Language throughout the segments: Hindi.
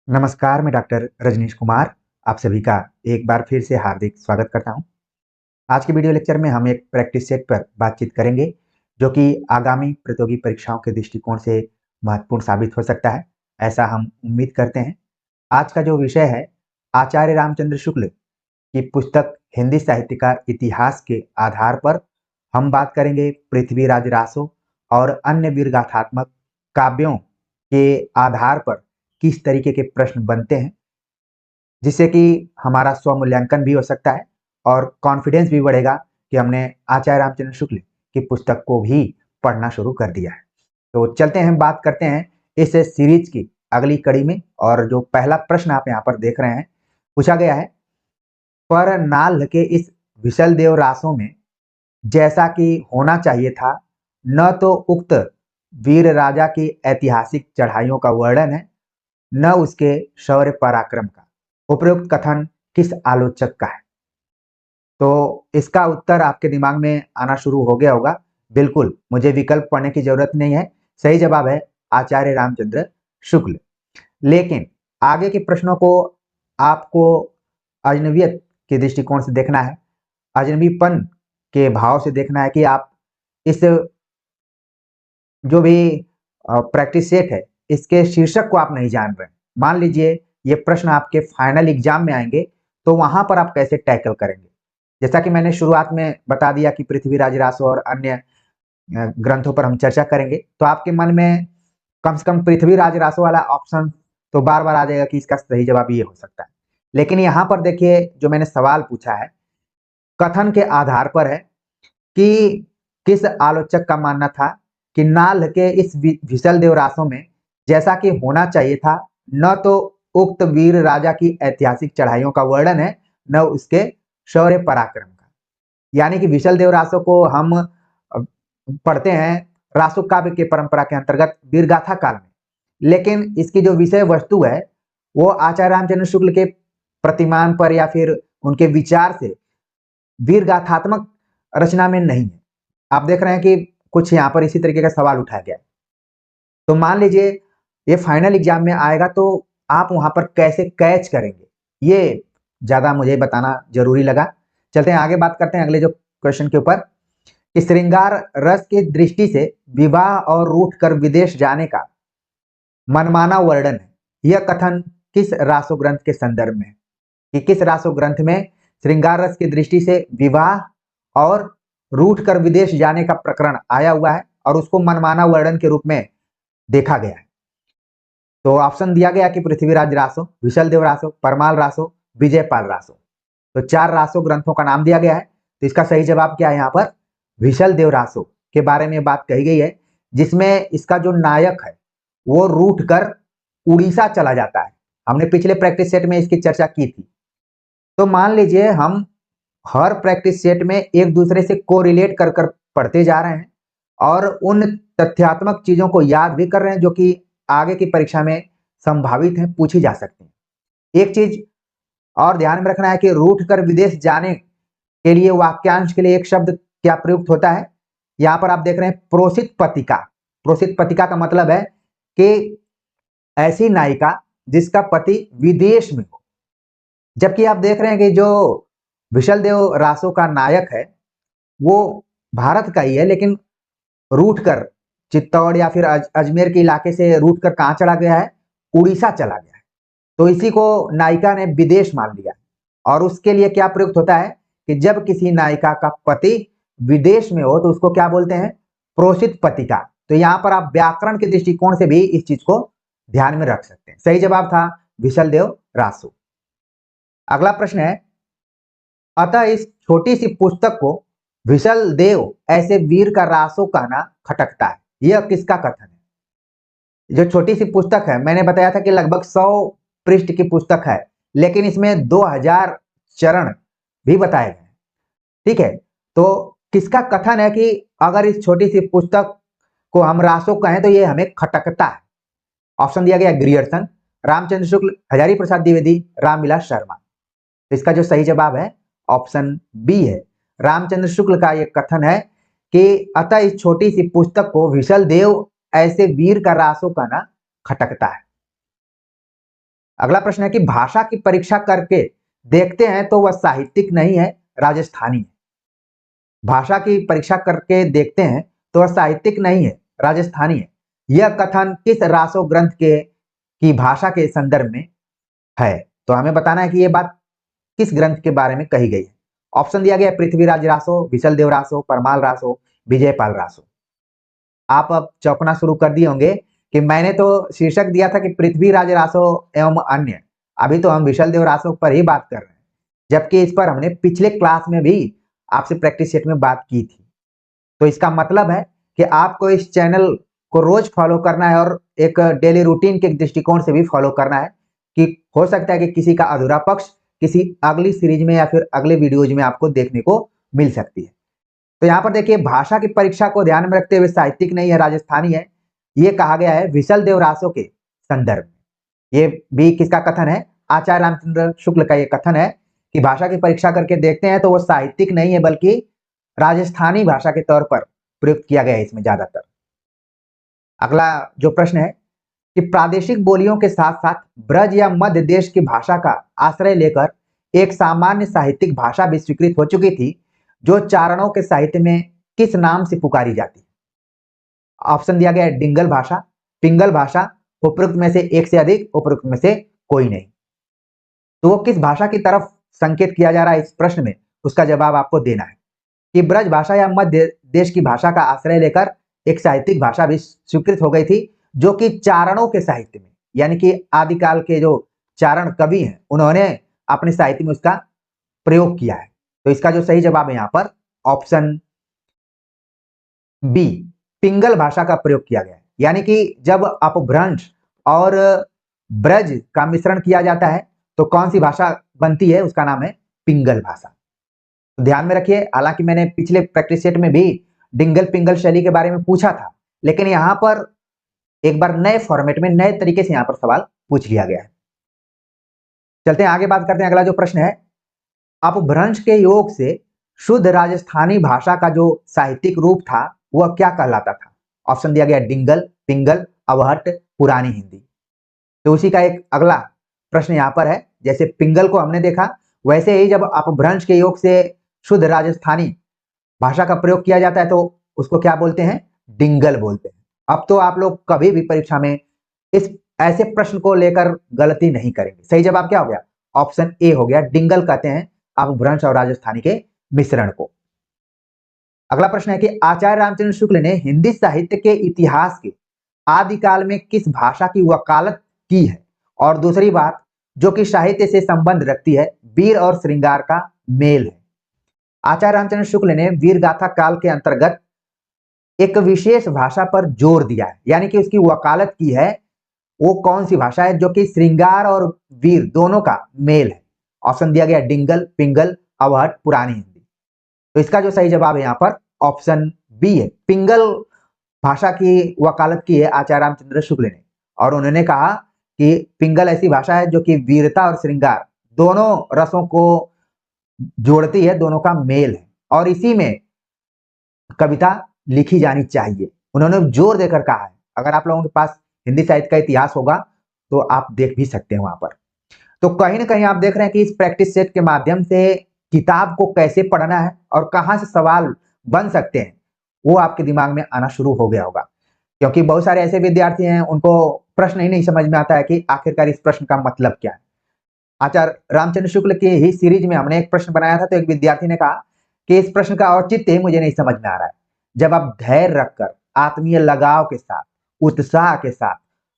नमस्कार, मैं डॉक्टर रजनीश कुमार आप सभी का एक बार फिर से हार्दिक स्वागत करता हूं। आज के वीडियो लेक्चर में हम एक प्रैक्टिस सेट पर बातचीत करेंगे, जो कि आगामी प्रतियोगी परीक्षाओं के दृष्टिकोण से महत्वपूर्ण साबित हो सकता है, ऐसा हम उम्मीद करते हैं। आज का जो विषय है, आचार्य रामचंद्र शुक्ल की पुस्तक हिंदी साहित्य का इतिहास के आधार पर हम बात करेंगे पृथ्वीराज रासो और अन्य वीरगाथात्मक काव्यों के आधार पर किस तरीके के प्रश्न बनते हैं, जिससे कि हमारा स्वमूल्यांकन भी हो सकता है और कॉन्फिडेंस भी बढ़ेगा कि हमने आचार्य रामचंद्र शुक्ल की पुस्तक को भी पढ़ना शुरू कर दिया है। तो चलते हैं, बात करते हैं इस सीरीज की अगली कड़ी में। और जो पहला प्रश्न आप यहाँ पर देख रहे हैं, पूछा गया है, पर नाल के इस विशल देव रासों में जैसा कि होना चाहिए था, न तो उक्त वीर राजा की ऐतिहासिक चढ़ाइयों का वर्णन है, न उसके शौर्य पराक्रम का। उपरोक्त कथन किस आलोचक का है? तो इसका उत्तर आपके दिमाग में आना शुरू हो गया होगा। बिल्कुल, मुझे विकल्प पढ़ने की जरूरत नहीं है। सही जवाब है आचार्य रामचंद्र शुक्ल। लेकिन आगे के प्रश्नों को आपको अजनबियत के दृष्टिकोण से देखना है, अजनबीपन के भाव से देखना है कि आप इस जो भी प्रैक्टिस सेट है, इसके शीर्षक को आप नहीं जान रहे। मान लीजिए ये प्रश्न आपके फाइनल एग्जाम में आएंगे, तो वहां पर आप कैसे टैकल करेंगे? जैसा कि मैंने शुरुआत में बता दिया कि पृथ्वीराज रासो और अन्य ग्रंथों पर हम चर्चा करेंगे, तो आपके मन में कम से कम पृथ्वीराज रासो वाला ऑप्शन तो बार बार आ जाएगा कि इसका सही जवाब ये हो सकता है। लेकिन यहाँ पर देखिए, जो मैंने सवाल पूछा है, कथन के आधार पर है कि किस आलोचक का मानना था कि नाल के इस विशल देव रासों में जैसा कि होना चाहिए था, न तो उक्त वीर राजा की ऐतिहासिक चढ़ाइयों का वर्णन है, न उसके शौर्य पराक्रम का। यानी कि विशल देव रासो को हम पढ़ते हैं रासो काव्य के परंपरा के अंतर्गत वीरगाथा काल में, लेकिन इसकी जो विषय वस्तु है वो आचार्य रामचंद्र शुक्ल के प्रतिमान पर या फिर उनके विचार से वीरगाथात्मक रचना में नहीं है। आप देख रहे हैं कि कुछ यहाँ पर इसी तरीके का सवाल उठाया गया है। तो मान लीजिए ये फाइनल एग्जाम में आएगा, तो आप वहां पर कैसे कैच करेंगे, ये ज्यादा मुझे बताना जरूरी लगा। चलते हैं आगे, बात करते हैं अगले जो क्वेश्चन के ऊपर कि श्रृंगार रस की दृष्टि से विवाह और रूठ कर विदेश जाने का मनमाना वर्णन है। यह कथन किस रासो ग्रंथ के संदर्भ में है? कि किस रासो ग्रंथ में श्रृंगार रस की दृष्टि से विवाह और रूठ कर विदेश जाने का प्रकरण आया हुआ है और उसको मनमाना वर्णन के रूप में देखा गया है? तो ऑप्शन दिया गया कि पृथ्वीराज रासो, विशल देव रासो, परमाल रासो, विजयपाल रासो। तो 4 रासो ग्रंथों का नाम दिया गया है। तो इसका सही जवाब क्या है? यहाँ पर विशल देव रासो के बारे में बात कही गई है, जिसमें इसका जो नायक है वो रूठ कर उड़ीसा चला जाता है। हमने पिछले प्रैक्टिस सेट में इसकी चर्चा की थी। तो मान लीजिए हम हर प्रैक्टिस सेट में एक दूसरे से कोरिलेट कर कर पढ़ते जा रहे हैं और उन तथ्यात्मक चीजों को याद भी कर रहे हैं, जो कि आगे की परीक्षा में संभावित है, पूछी जा सकती है। एक चीज और ध्यान में रखना है कि रूठ कर विदेश जाने के लिए वाक्यांश के लिए एक शब्द क्या प्रयुक्त होता है? यहाँ पर आप देख रहे हैं प्रोसित पतिका। प्रोसित पतिका का मतलब है कि ऐसी नायिका जिसका पति विदेश में हो। जबकि आप देख रहे हैं कि जो विशल देव रासो का नायक है वो भारत का ही है, लेकिन रूठ कर चित्तौड़ या फिर अजमेर के इलाके से रूठ कर कहाँ चला गया है? उड़ीसा चला गया है। तो इसी को नायिका ने विदेश मान लिया। और उसके लिए क्या प्रयुक्त होता है कि जब किसी नायिका का पति विदेश में हो तो उसको क्या बोलते हैं? प्रोसित पतिका। तो यहाँ पर आप व्याकरण के दृष्टिकोण से भी इस चीज को ध्यान में रख सकते हैं। सही जवाब था विशल देव रासो। अगला प्रश्न है, अतः इस छोटी सी पुस्तक को विशल देव ऐसे वीर का रासो कहना खटकता है। यह किसका कथन है? जो छोटी सी पुस्तक है, मैंने बताया था कि लगभग 100 पृष्ठ की पुस्तक है, लेकिन इसमें 2000 चरण भी बताए गए। ठीक है, तो किसका कथन है कि अगर इस छोटी सी पुस्तक को हम रासो कहें तो ये हमें खटकता है? ऑप्शन दिया गया ग्रियर्सन, रामचंद्र शुक्ल, हजारी प्रसाद द्विवेदी, रामविलास शर्मा। तो इसका जो सही जवाब है ऑप्शन बी है। रामचंद्र शुक्ल का यह कथन है कि अतः इस छोटी सी पुस्तक को विशल देव ऐसे वीर का रासो कहना खटकता है। अगला प्रश्न है कि भाषा की परीक्षा करके देखते हैं तो वह साहित्यिक नहीं है, राजस्थानी है। भाषा की परीक्षा करके देखते हैं तो वह साहित्यिक नहीं है, राजस्थानी है। यह कथन किस रासो ग्रंथ के की भाषा के संदर्भ में है? तो हमें बताना है कि यह बात किस ग्रंथ के बारे में कही गई है। ऑप्शन दिया गया पृथ्वीराज रासो, विशल देव रासो, परमाल रासो, विजयपाल रासो। आप अब चौंकना शुरू कर दिए होंगे कि मैंने तो शीर्षक दिया था कि पृथ्वीराज रासो एवं अन्य, अभी तो हम विशल देव रासो पर ही बात कर रहे हैं, जबकि इस पर हमने पिछले क्लास में भी आपसे प्रैक्टिस सेट में बात की थी। तो इसका मतलब है कि आपको इस चैनल को रोज फॉलो करना है और एक डेली रूटीन के दृष्टिकोण से भी फॉलो करना है कि हो सकता है कि किसी का अधूरा पक्ष किसी अगली सीरीज में या फिर अगले वीडियोज में आपको देखने को मिल सकती है। तो यहाँ पर देखिए भाषा की परीक्षा को ध्यान में रखते हुए साहित्यिक नहीं है, राजस्थानी है, ये कहा गया है विशल देव रासो के संदर्भ में। ये भी किसका कथन है? आचार्य रामचंद्र शुक्ल का ये कथन है कि भाषा की परीक्षा करके देखते हैं तो वो साहित्यिक नहीं है बल्कि राजस्थानी भाषा के तौर पर प्रयुक्त किया गया है इसमें ज्यादातर। अगला जो प्रश्न है कि प्रादेशिक बोलियों के साथ साथ ब्रज या मध्य देश की भाषा का आश्रय लेकर एक सामान्य साहित्यिक भाषा भी स्वीकृत हो चुकी थी, जो चारणों के साहित्य में किस नाम से पुकारी जाती है? ऑप्शन दिया गया है डिंगल भाषा, पिंगल भाषा, उपरोक्त में से एक से अधिक, उपरोक्त में से कोई नहीं। तो वो किस भाषा की तरफ संकेत किया जा रहा है इस प्रश्न में, उसका जवाब आपको देना है कि ब्रज भाषा या मध्य देश की भाषा का आश्रय लेकर एक साहित्यिक भाषा भी स्वीकृत हो गई थी, जो कि चारणों के साहित्य में, यानी कि आदिकाल के जो चारण कवि हैं उन्होंने अपने साहित्य में उसका प्रयोग किया है। तो इसका जो सही जवाब है यहाँ पर ऑप्शन बी, पिंगल भाषा का प्रयोग किया गया है। यानी कि जब अपभ्रंश और ब्रज का मिश्रण किया जाता है तो कौन सी भाषा बनती है? उसका नाम है पिंगल भाषा। तो ध्यान में रखिए, हालांकि मैंने पिछले प्रैक्टिस सेट में भी डिंगल पिंगल शैली के बारे में पूछा था, लेकिन यहां पर एक बार नए फॉर्मेट में नए तरीके से यहां पर सवाल पूछ लिया गया है। चलते हैं आगे, बात करते हैं। अगला जो प्रश्न है, अपभ्रंश के योग से शुद्ध राजस्थानी भाषा का जो साहित्यिक रूप था वह क्या कहलाता था? ऑप्शन दिया गया डिंगल, पिंगल, अवहट, पुरानी हिंदी। तो उसी का एक अगला प्रश्न यहाँ पर है, जैसे पिंगल को हमने देखा वैसे ही जब अपभ्रंश के योग से शुद्ध राजस्थानी भाषा का प्रयोग किया जाता है तो उसको क्या बोलते हैं? डिंगल बोलते हैं। अब तो आप लोग कभी भी परीक्षा में इस ऐसे प्रश्न को लेकर गलती नहीं करेंगे। सही जवाब क्या हो गया? ऑप्शन ए हो गया, डिंगल कहते हैं अपभ्रंश और राजस्थानी के मिश्रण को। अगला प्रश्न है कि आचार्य रामचंद्र शुक्ल ने हिंदी साहित्य के इतिहास के आदिकाल में किस भाषा की वकालत की है? और दूसरी बात जो कि साहित्य से संबंध रखती है, वीर और श्रृंगार का मेल है। आचार्य रामचंद्र शुक्ल ने वीर गाथा काल के अंतर्गत एक विशेष भाषा पर जोर दिया है, यानी कि उसकी वकालत की है। वो कौन सी भाषा है जो कि श्रृंगार और वीर दोनों का मेल है? ऑप्शन दिया गया डिंगल, पिंगल, अवहट, पुरानी हिंदी। तो इसका जो सही जवाब है यहाँ पर ऑप्शन बी है, पिंगल भाषा की वकालत की है आचार्य रामचंद्र शुक्ल ने, और उन्होंने कहा कि पिंगल ऐसी भाषा है जो कि वीरता और श्रृंगार दोनों रसों को जोड़ती है, दोनों का मेल है, और इसी में कविता लिखी जानी चाहिए। उन्होंने जोर देकर कहा है। अगर आप लोगों के पास हिंदी साहित्य का इतिहास होगा तो आप देख भी सकते हैं वहां पर। तो कहीं ना कहीं आप देख रहे हैं कि इस प्रैक्टिस सेट के माध्यम से किताब को कैसे पढ़ना है और कहां से सवाल बन सकते हैं वो आपके दिमाग में आना शुरू हो गया होगा, क्योंकि बहुत सारे ऐसे विद्यार्थी हैं उनको प्रश्न ही नहीं समझ में आता है कि आखिरकार इस प्रश्न का मतलब क्या है। आचार्य रामचंद्र शुक्ल की ही सीरीज में हमने एक प्रश्न बनाया था, तो एक विद्यार्थी ने कहा कि इस प्रश्न का औचित्य ही मुझे नहीं समझ में आ रहा है। जब आप धैर्य रखकर आत्मीय लगाव के साथ, उत्साह के साथ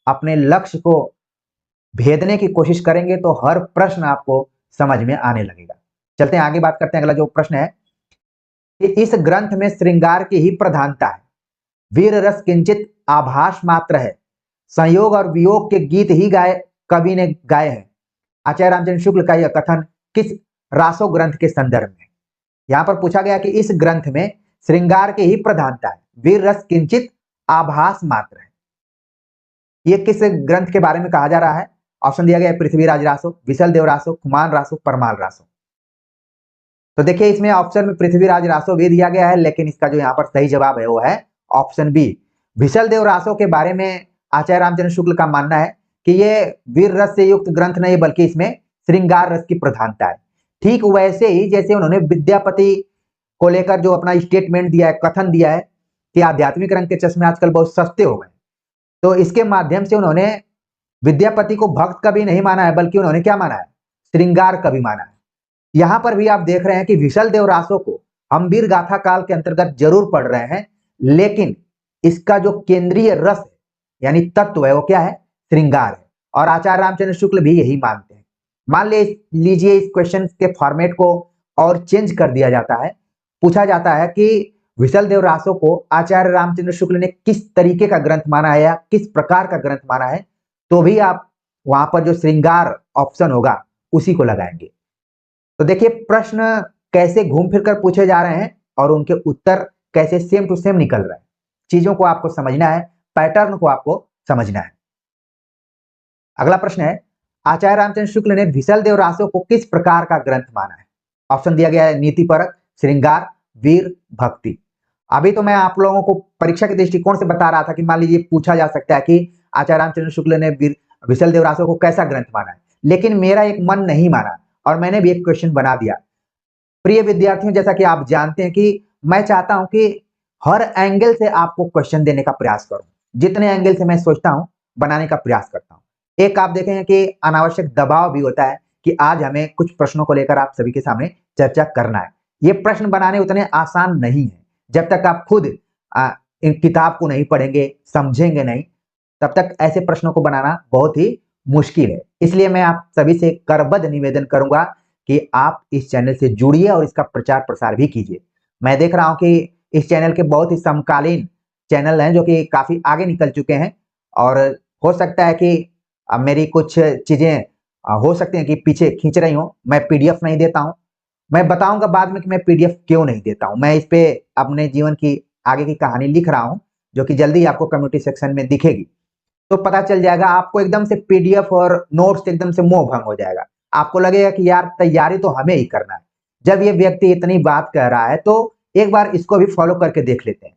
अपने लक्ष्य को भेदने की कोशिश करेंगे तो हर प्रश्न आपको समझ में आने लगेगा। चलते हैं आगे, बात करते हैं। अगला जो प्रश्न है कि इस ग्रंथ में श्रृंगार की ही प्रधानता है, वीर रस किंचित आभास मात्र है, संयोग और वियोग के गीत ही कवि ने गाए हैं। आचार्य रामचंद्र शुक्ल का यह कथन किस रासो ग्रंथ के संदर्भ में? यहां पर पूछा गया कि इस ग्रंथ में श्रृंगार की ही प्रधानता है, वीर रस किंचित आभास मात्र है, ये किस ग्रंथ के बारे में कहा जा रहा है? ऑप्शन दिया गया पृथ्वीराज रासो, विशल देव रासो, खुमान रासो, परमाल रासो। तो देखिए इसमें ऑप्शन में पृथ्वीराज रासो भी दिया गया है, लेकिन इसका जो यहाँ पर सही जवाब है वो है ऑप्शन बी, विशल देव रासो के बारे में आचार्य रामचंद्र शुक्ल का मानना है कि ये वीर रस से युक्त ग्रंथ नहीं बल्कि इसमें श्रृंगार रस की प्रधानता है। ठीक वैसे ही जैसे उन्होंने विद्यापति को लेकर जो अपना स्टेटमेंट दिया है, कथन दिया है कि आध्यात्मिक रंग के चश्मे आजकल बहुत सस्ते हो गए, तो इसके माध्यम से उन्होंने विद्यापति को भक्त कवि नहीं माना है बल्कि उन्होंने क्या माना है, श्रृंगार कवि माना है। यहां पर भी आप देख रहे हैं कि विशल देव रासो को हम वीर गाथा काल के अंतर्गत जरूर पढ़ रहे हैं, लेकिन इसका जो केंद्रीय रस है यानी तत्व है वो क्या है, श्रृंगार है। और आचार्य रामचंद्र शुक्ल भी यही मानते हैं। मान लीजिए इस क्वेश्चन के फॉर्मेट को और चेंज कर दिया जाता है, पूछा जाता है कि विशल देव रासो को आचार्य रामचंद्र शुक्ल ने किस तरीके का ग्रंथ माना है या किस प्रकार का ग्रंथ माना है, तो भी आप वहां पर जो श्रृंगार ऑप्शन होगा उसी को लगाएंगे। तो देखिए प्रश्न कैसे घूम फिर कर पूछे जा रहे हैं और उनके उत्तर कैसे सेम टू सेम निकल रहे हैं। चीजों को आपको समझना है, पैटर्न को आपको समझना है। अगला प्रश्न है, आचार्य रामचंद्र शुक्ल ने विशल देव रासो को किस प्रकार का ग्रंथ माना है? ऑप्शन दिया गया है नीतिपरक, श्रृंगार, वीर, भक्ति। अभी तो मैं आप लोगों को परीक्षा के दृष्टिकोण से बता रहा था कि मान लीजिए पूछा जा सकता है कि आचार्य रामचंद्र शुक्ल ने विशल देव रासो को कैसा ग्रंथ माना है, लेकिन मेरा एक मन नहीं माना और मैंने भी एक क्वेश्चन बना दिया। प्रिय विद्यार्थियों, जैसा कि आप जानते हैं कि मैं चाहता हूं कि हर एंगल से आपको क्वेश्चन देने का प्रयास करूं, जितने एंगल से मैं सोचता हूं बनाने का प्रयास करता हूं। एक आप देखेंगे कि अनावश्यक दबाव भी होता है कि आज हमें कुछ प्रश्नों को लेकर आप सभी के सामने चर्चा करना है। ये प्रश्न बनाने उतने आसान नहीं है, जब तक आप खुद इन किताब को नहीं पढ़ेंगे, समझेंगे नहीं, तब तक ऐसे प्रश्नों को बनाना बहुत ही मुश्किल है। इसलिए मैं आप सभी से करबद्ध निवेदन करूंगा कि आप इस चैनल से जुड़िए और इसका प्रचार प्रसार भी कीजिए। मैं देख रहा हूं कि इस चैनल के बहुत ही समकालीन चैनल हैं जो कि काफी आगे निकल चुके हैं, और हो सकता है कि मेरी कुछ चीजें हो सकती हैं कि पीछे खींच रही हूं। मैं पीडीएफ नहीं देता हूं, मैं बताऊंगा बाद में कि मैं पीडीएफ क्यों नहीं देता हूं। मैं इस पे अपने जीवन की आगे की कहानी लिख रहा हूं जो कि जल्दी आपको कम्युनिटी सेक्शन में दिखेगी, तो पता चल जाएगा आपको। एकदम से पीडीएफ और नोट्स एकदम से मोह भंग हो जाएगा, आपको लगेगा कि यार तैयारी तो हमें ही करना है। जब ये व्यक्ति इतनी बात कह रहा है तो एक बार इसको भी फॉलो करके देख लेते हैं,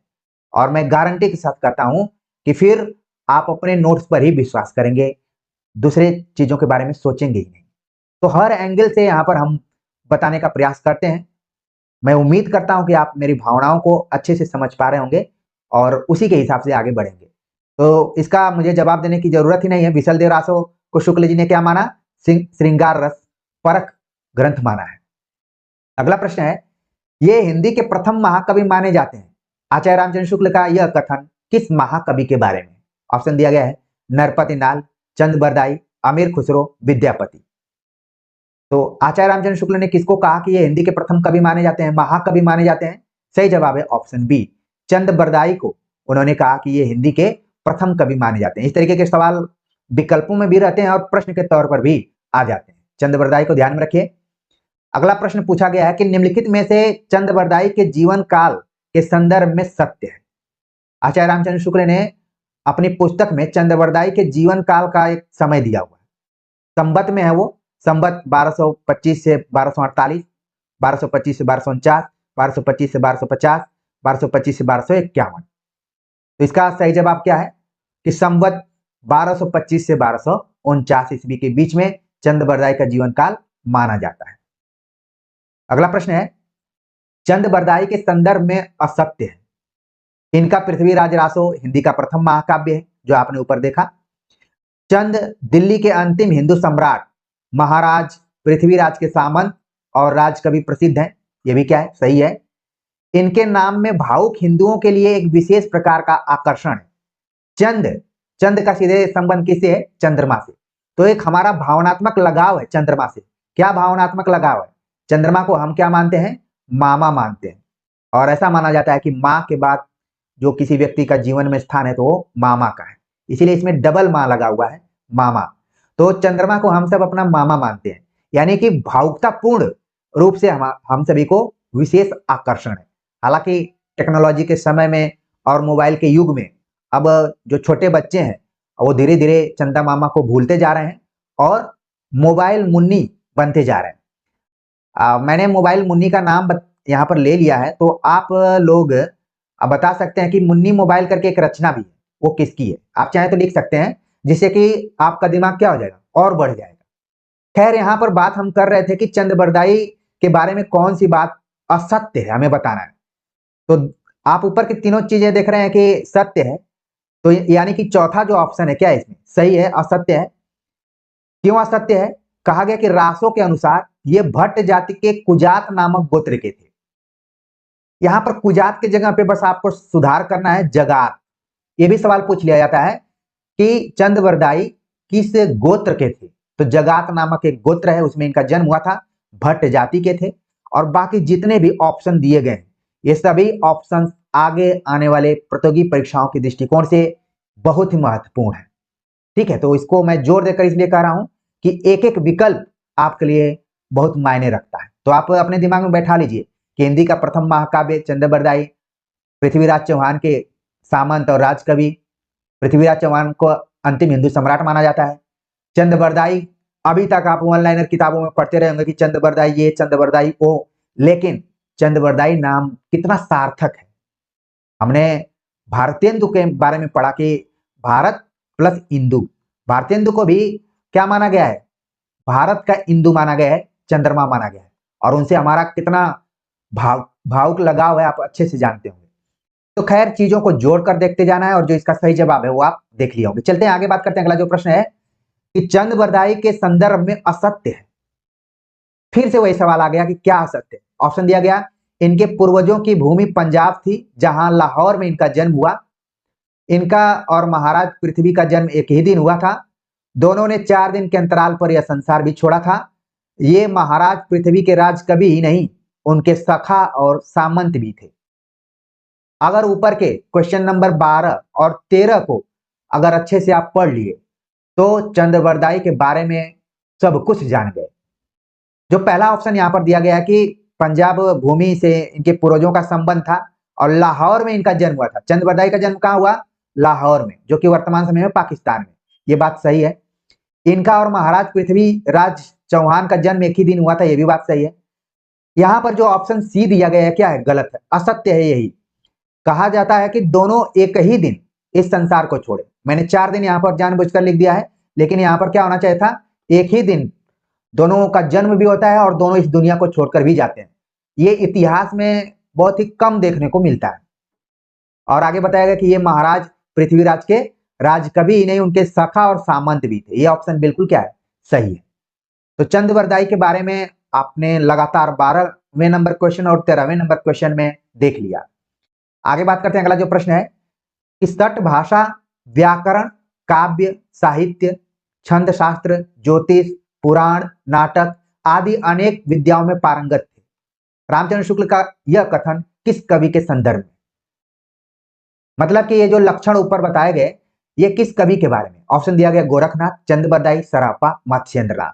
और मैं गारंटी के साथ कहता हूं कि फिर आप अपने नोट्स पर ही विश्वास करेंगे, दूसरे चीजों के बारे में सोचेंगे ही नहीं। तो हर एंगल से यहाँ पर हम बताने का प्रयास करते हैं। मैं उम्मीद करता हूं कि आप मेरी भावनाओं को अच्छे से समझ पा रहे होंगे और उसी के हिसाब से आगे बढ़ेंगे। तो इसका मुझे जवाब देने की जरूरत ही नहीं है। विशल देव रासो को शुक्ल जी ने क्या माना, श्रृंगार रस परक ग्रंथ माना है। अगला प्रश्न है, ये हिंदी के प्रथम महाकवि माने जाते हैं। आचार्य रामचंद्र शुक्ल का यह कथन किस महाकवि के बारे में? ऑप्शन दिया गया है नरपति नाल, चंद बरदाई, अमीर खुसरो, विद्यापति। तो आचार्य रामचंद्र शुक्ल ने किसको कहा कि ये हिंदी के प्रथम कवि माने जाते हैं, महाकवि माने जाते हैं? सही जवाब है ऑप्शन बी, चंद बरदाई को उन्होंने कहा कि ये हिंदी के प्रथम कवि माने जाते हैं। इस तरीके के सवाल विकल्पों में भी रहते हैं और प्रश्न के तौर पर भी आ जाते हैं। चंद बरदाई को ध्यान में रखिए। अगला प्रश्न पूछा गया है कि निम्नलिखित में से चंद बरदाई के जीवन काल के संदर्भ में सत्य है। आचार्य रामचंद्र शुक्ल ने अपनी पुस्तक में चंद बरदाई के जीवन काल का एक समय दिया हुआ है। संवत में है वो, संवत 1225 से 1248, 1225 से 1249, 1225 से 1250, 1225 से 1251। तो इसका सही जवाब क्या है कि संवत 1225 से 1249 ईस्वी के बीच में चंद बरदाई का जीवन काल माना जाता है। अगला प्रश्न है, चंद बरदाई के संदर्भ में असत्य है। इनका पृथ्वीराज रासो हिंदी का प्रथम महाकाव्य है जो आपने ऊपर देखा। चंद दिल्ली के अंतिम हिंदू सम्राट महाराज पृथ्वीराज के सामंत और राजकवि प्रसिद्ध हैं। ये भी क्या है, सही है। इनके नाम में भावुक हिंदुओं के लिए एक विशेष प्रकार का आकर्षण है। चंद का सीधे संबंध किससे है? चंद्रमा से। तो एक हमारा भावनात्मक लगाव है चंद्रमा से। क्या भावनात्मक लगाव है? चंद्रमा को हम क्या मानते हैं? मामा मानते हैं, और ऐसा माना जाता है कि माँ के बाद जो किसी व्यक्ति का जीवन में स्थान है तो वो मामा का है, इसीलिए इसमें डबल माँ लगा हुआ है, मामा। तो चंद्रमा को हम सब अपना मामा मानते हैं, यानी कि भावुकतापूर्ण रूप से हम सभी को विशेष आकर्षण है। हालांकि टेक्नोलॉजी के समय में और मोबाइल के युग में अब जो छोटे बच्चे हैं वो धीरे धीरे चंदा मामा को भूलते जा रहे हैं और मोबाइल मुन्नी बनते जा रहे हैं। मैंने मोबाइल मुन्नी का नाम यहाँ पर ले लिया है, तो आप लोग बता सकते हैं कि मुन्नी मोबाइल करके एक रचना भी है, वो किसकी है? आप चाहें तो लिख सकते हैं जिससे कि आपका दिमाग क्या हो जाएगा, और बढ़ जाएगा। खैर, यहाँ पर बात हम कर रहे थे कि चंद के बारे में कौन सी बात असत्य है, हमें बताना है। तो आप ऊपर की तीनों चीजें देख रहे हैं कि सत्य है, तो यानी कि चौथा जो ऑप्शन है क्या है इसमें सही है, असत्य है। क्यों असत्य है? कहा गया कि रासों के अनुसार ये भट्ट जाति के कुजात नामक गोत्र के थे। यहां पर कुजात की जगह पे बस आपको सुधार करना है जगात। ये भी सवाल पूछ लिया जाता है कि चंदबरदाई किस गोत्र के थे, तो जगात नामक एक गोत्र है, उसमें इनका जन्म हुआ था, भट्ट जाति के थे। और बाकी जितने भी ऑप्शन दिए गए ये सभी ऑप्शन आगे आने वाले प्रतियोगी परीक्षाओं के दृष्टिकोण से बहुत ही महत्वपूर्ण है। ठीक है, तो इसको मैं जोर देकर इसलिए कह रहा हूं कि एक एक विकल्प आपके लिए बहुत मायने रखता है। तो आप अपने दिमाग में बैठा लीजिए कि हिंदी का प्रथम महाकाव्य चंद्रबरदाई, पृथ्वीराज चौहान के सामंत और राजकवि, पृथ्वीराज चौहान को अंतिम हिंदू सम्राट माना जाता है। चंद्रबरदाई, अभी तक आप ऑनलाइन किताबों में पढ़ते रहेंगे कि चंद्रबरदाई ये, चंद्रबरदाई वो, लेकिन चंद्रबरदाई नाम कितना सार्थक है। हमने भारतेंदु के बारे में पढ़ा कि भारत प्लस इंदु, भारतेंदु को भी क्या माना गया है, भारत का इंदु माना गया है, चंद्रमा माना गया है, और उनसे हमारा कितना भावुक लगाव है आप अच्छे से जानते होंगे। तो खैर, चीजों को जोड़कर देखते जाना है और जो इसका सही जवाब है वो आप देख लिया होंगे। चलते हैं आगे, बात करते हैं। अगला जो प्रश्न है कि चंद्रबरदाई के संदर्भ में असत्य है। फिर से वही सवाल आ गया कि क्या असत्य है। ऑप्शन दिया गया, इनके पूर्वजों की भूमि पंजाब थी जहां लाहौर में इनका जन्म हुआ। इनका और महाराज पृथ्वी का जन्म एक ही दिन हुआ था। दोनों ने 4 दिन के अंतराल पर यह संसार भी छोड़ा था। ये महाराज पृथ्वी के राजकवि ही नहीं, उनके सखा और सामंत भी थे। अगर ऊपर के क्वेश्चन नंबर 12 और 13 को अगर अच्छे से आप पढ़ लिए तो चंद्रबरदाई के बारे में सब कुछ जान गए। जो पहला ऑप्शन यहाँ पर दिया गया है कि पंजाब भूमि से इनके पूर्वजों का संबंध था और लाहौर में इनका जन्म हुआ था। चंद्रबरदाई का जन्म कहाँ हुआ? लाहौर में, जो कि वर्तमान समय में पाकिस्तान में। ये बात सही है। इनका और महाराज पृथ्वीराज चौहान का जन्म एक ही दिन हुआ था, ये भी बात सही है। यहाँ पर जो ऑप्शन सी दिया गया है क्या है? गलत है, असत्य है। यही कहा जाता है कि दोनों एक ही दिन इस संसार को छोड़े। मैंने 4 दिन यहाँ पर जानबूझकर लिख दिया है, लेकिन यहाँ पर क्या होना चाहिए था, एक ही दिन दोनों का जन्म भी होता है और दोनों इस दुनिया को छोड़कर भी जाते हैं। ये इतिहास में बहुत ही कम देखने को मिलता है। और आगे बताया गया कि ये महाराज पृथ्वीराज के राजकवि ही नहीं, उनके सखा और सामंत भी थे। ये ऑप्शन बिल्कुल क्या है? सही है। तो चंद्रबरदाई के बारे में आपने लगातार 12वें नंबर क्वेश्चन और 13वें नंबर क्वेश्चन में देख लिया। आगे बात करते हैं। अगला जो प्रश्न है कि सट भाषा, व्याकरण, काव्य, साहित्य, छंद शास्त्र, ज्योतिष, पुराण, नाटक आदि अनेक विद्याओं में पारंगत थे। रामचंद्र शुक्ल का यह कथन किस कवि के संदर्भ में? मतलब कि ये जो लक्षण ऊपर बताए गए ये किस कवि के बारे में? ऑप्शन दिया गया गोरखनाथ, चंद्रबरदाई, सराफा, मत्स्येंद्रनाथ।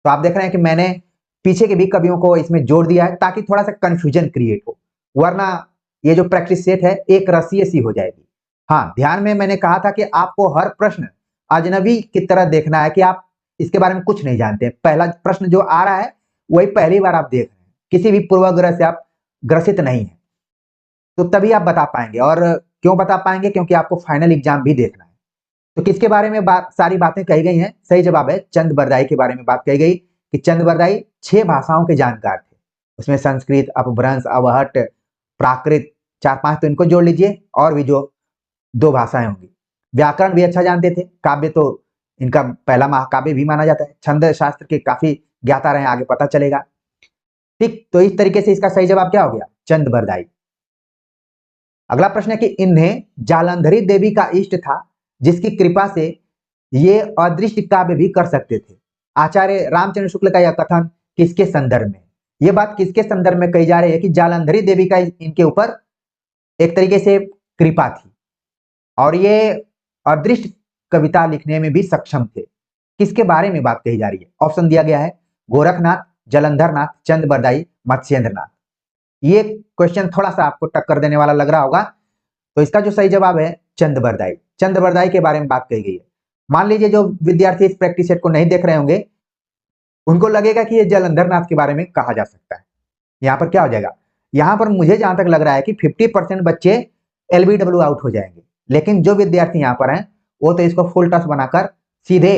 तो आप देख रहे हैं कि मैंने पीछे के भी कवियों को इसमें जोड़ दिया है ताकि थोड़ा सा कंफ्यूजन क्रिएट हो, वरना ये जो प्रैक्टिस सेट है एक रसीय सी हो जाएगी। हाँ, ध्यान में मैंने कहा था कि आपको हर प्रश्न अजनबी की तरह देखना है कि आप इसके बारे में कुछ नहीं जानते। पहला प्रश्न जो आ रहा है वही पहली बार आप देख रहे हैं, किसी भी पूर्वाग्रह से आप ग्रसित नहीं है, तो तभी आप बता पाएंगे। और क्यों बता पाएंगे? क्योंकि आपको फाइनल एग्जाम भी देखना है। तो किसके बारे में सारी बातें कही गई हैं? सही जवाब है चंद्रबरदाई के बारे में बात कही गई कि चंद्रबरदाई 6 भाषाओं के जानकार थे। उसमें संस्कृत, अपभ्रंश, अवहट, प्राकृत, 4-5 तो इनको जोड़ लीजिए, और भी जो 2 भाषाएं होंगी। व्याकरण भी अच्छा जानते थे। काव्य तो इनका पहला महाकाव्य भी माना जाता है। छंद शास्त्र के काफी ज्ञाता रहे, आगे पता चलेगा। ठीक, तो इस तरीके से इसका सही जवाब क्या हो गया? चंद्रबरदाई। अगला प्रश्न है कि इन्हें जालंधरी देवी का इष्ट था जिसकी कृपा से ये अदृश्य काव्य भी कर सकते थे। आचार्य रामचंद्र शुक्ल का यह कथन किसके संदर्भ में? यह बात किसके संदर्भ में कही जा रही है कि जालंधरी देवी का इनके ऊपर एक तरीके से कृपा थी और ये अदृश्य कविता लिखने में भी सक्षम थे। किसके बारे में बात कही जा रही है? ऑप्शन दिया गया है गोरखनाथ, जलंधरनाथ, चंद्रबरदाई, मत्स्येंद्रनाथ। ये क्वेश्चन थोड़ा सा आपको टक्कर देने वाला लग रहा होगा, तो इसका जो सही जवाब है चंद्रबरदाई। चंद्रबरदाई के बारे में बात कही गई है। मान लीजिए जो विद्यार्थी इस प्रैक्टिस सेट को नहीं देख रहे होंगे उनको लगेगा कि ये जलंधरनाथ के बारे में कहा जा सकता है। यहाँ पर क्या हो जाएगा? यहाँ पर मुझे जहां तक लग रहा है कि 50% बच्चे LBW आउट हो जाएंगे, लेकिन जो विद्यार्थी यहाँ पर हैं वो तो इसको फुल टॉस बनाकर सीधे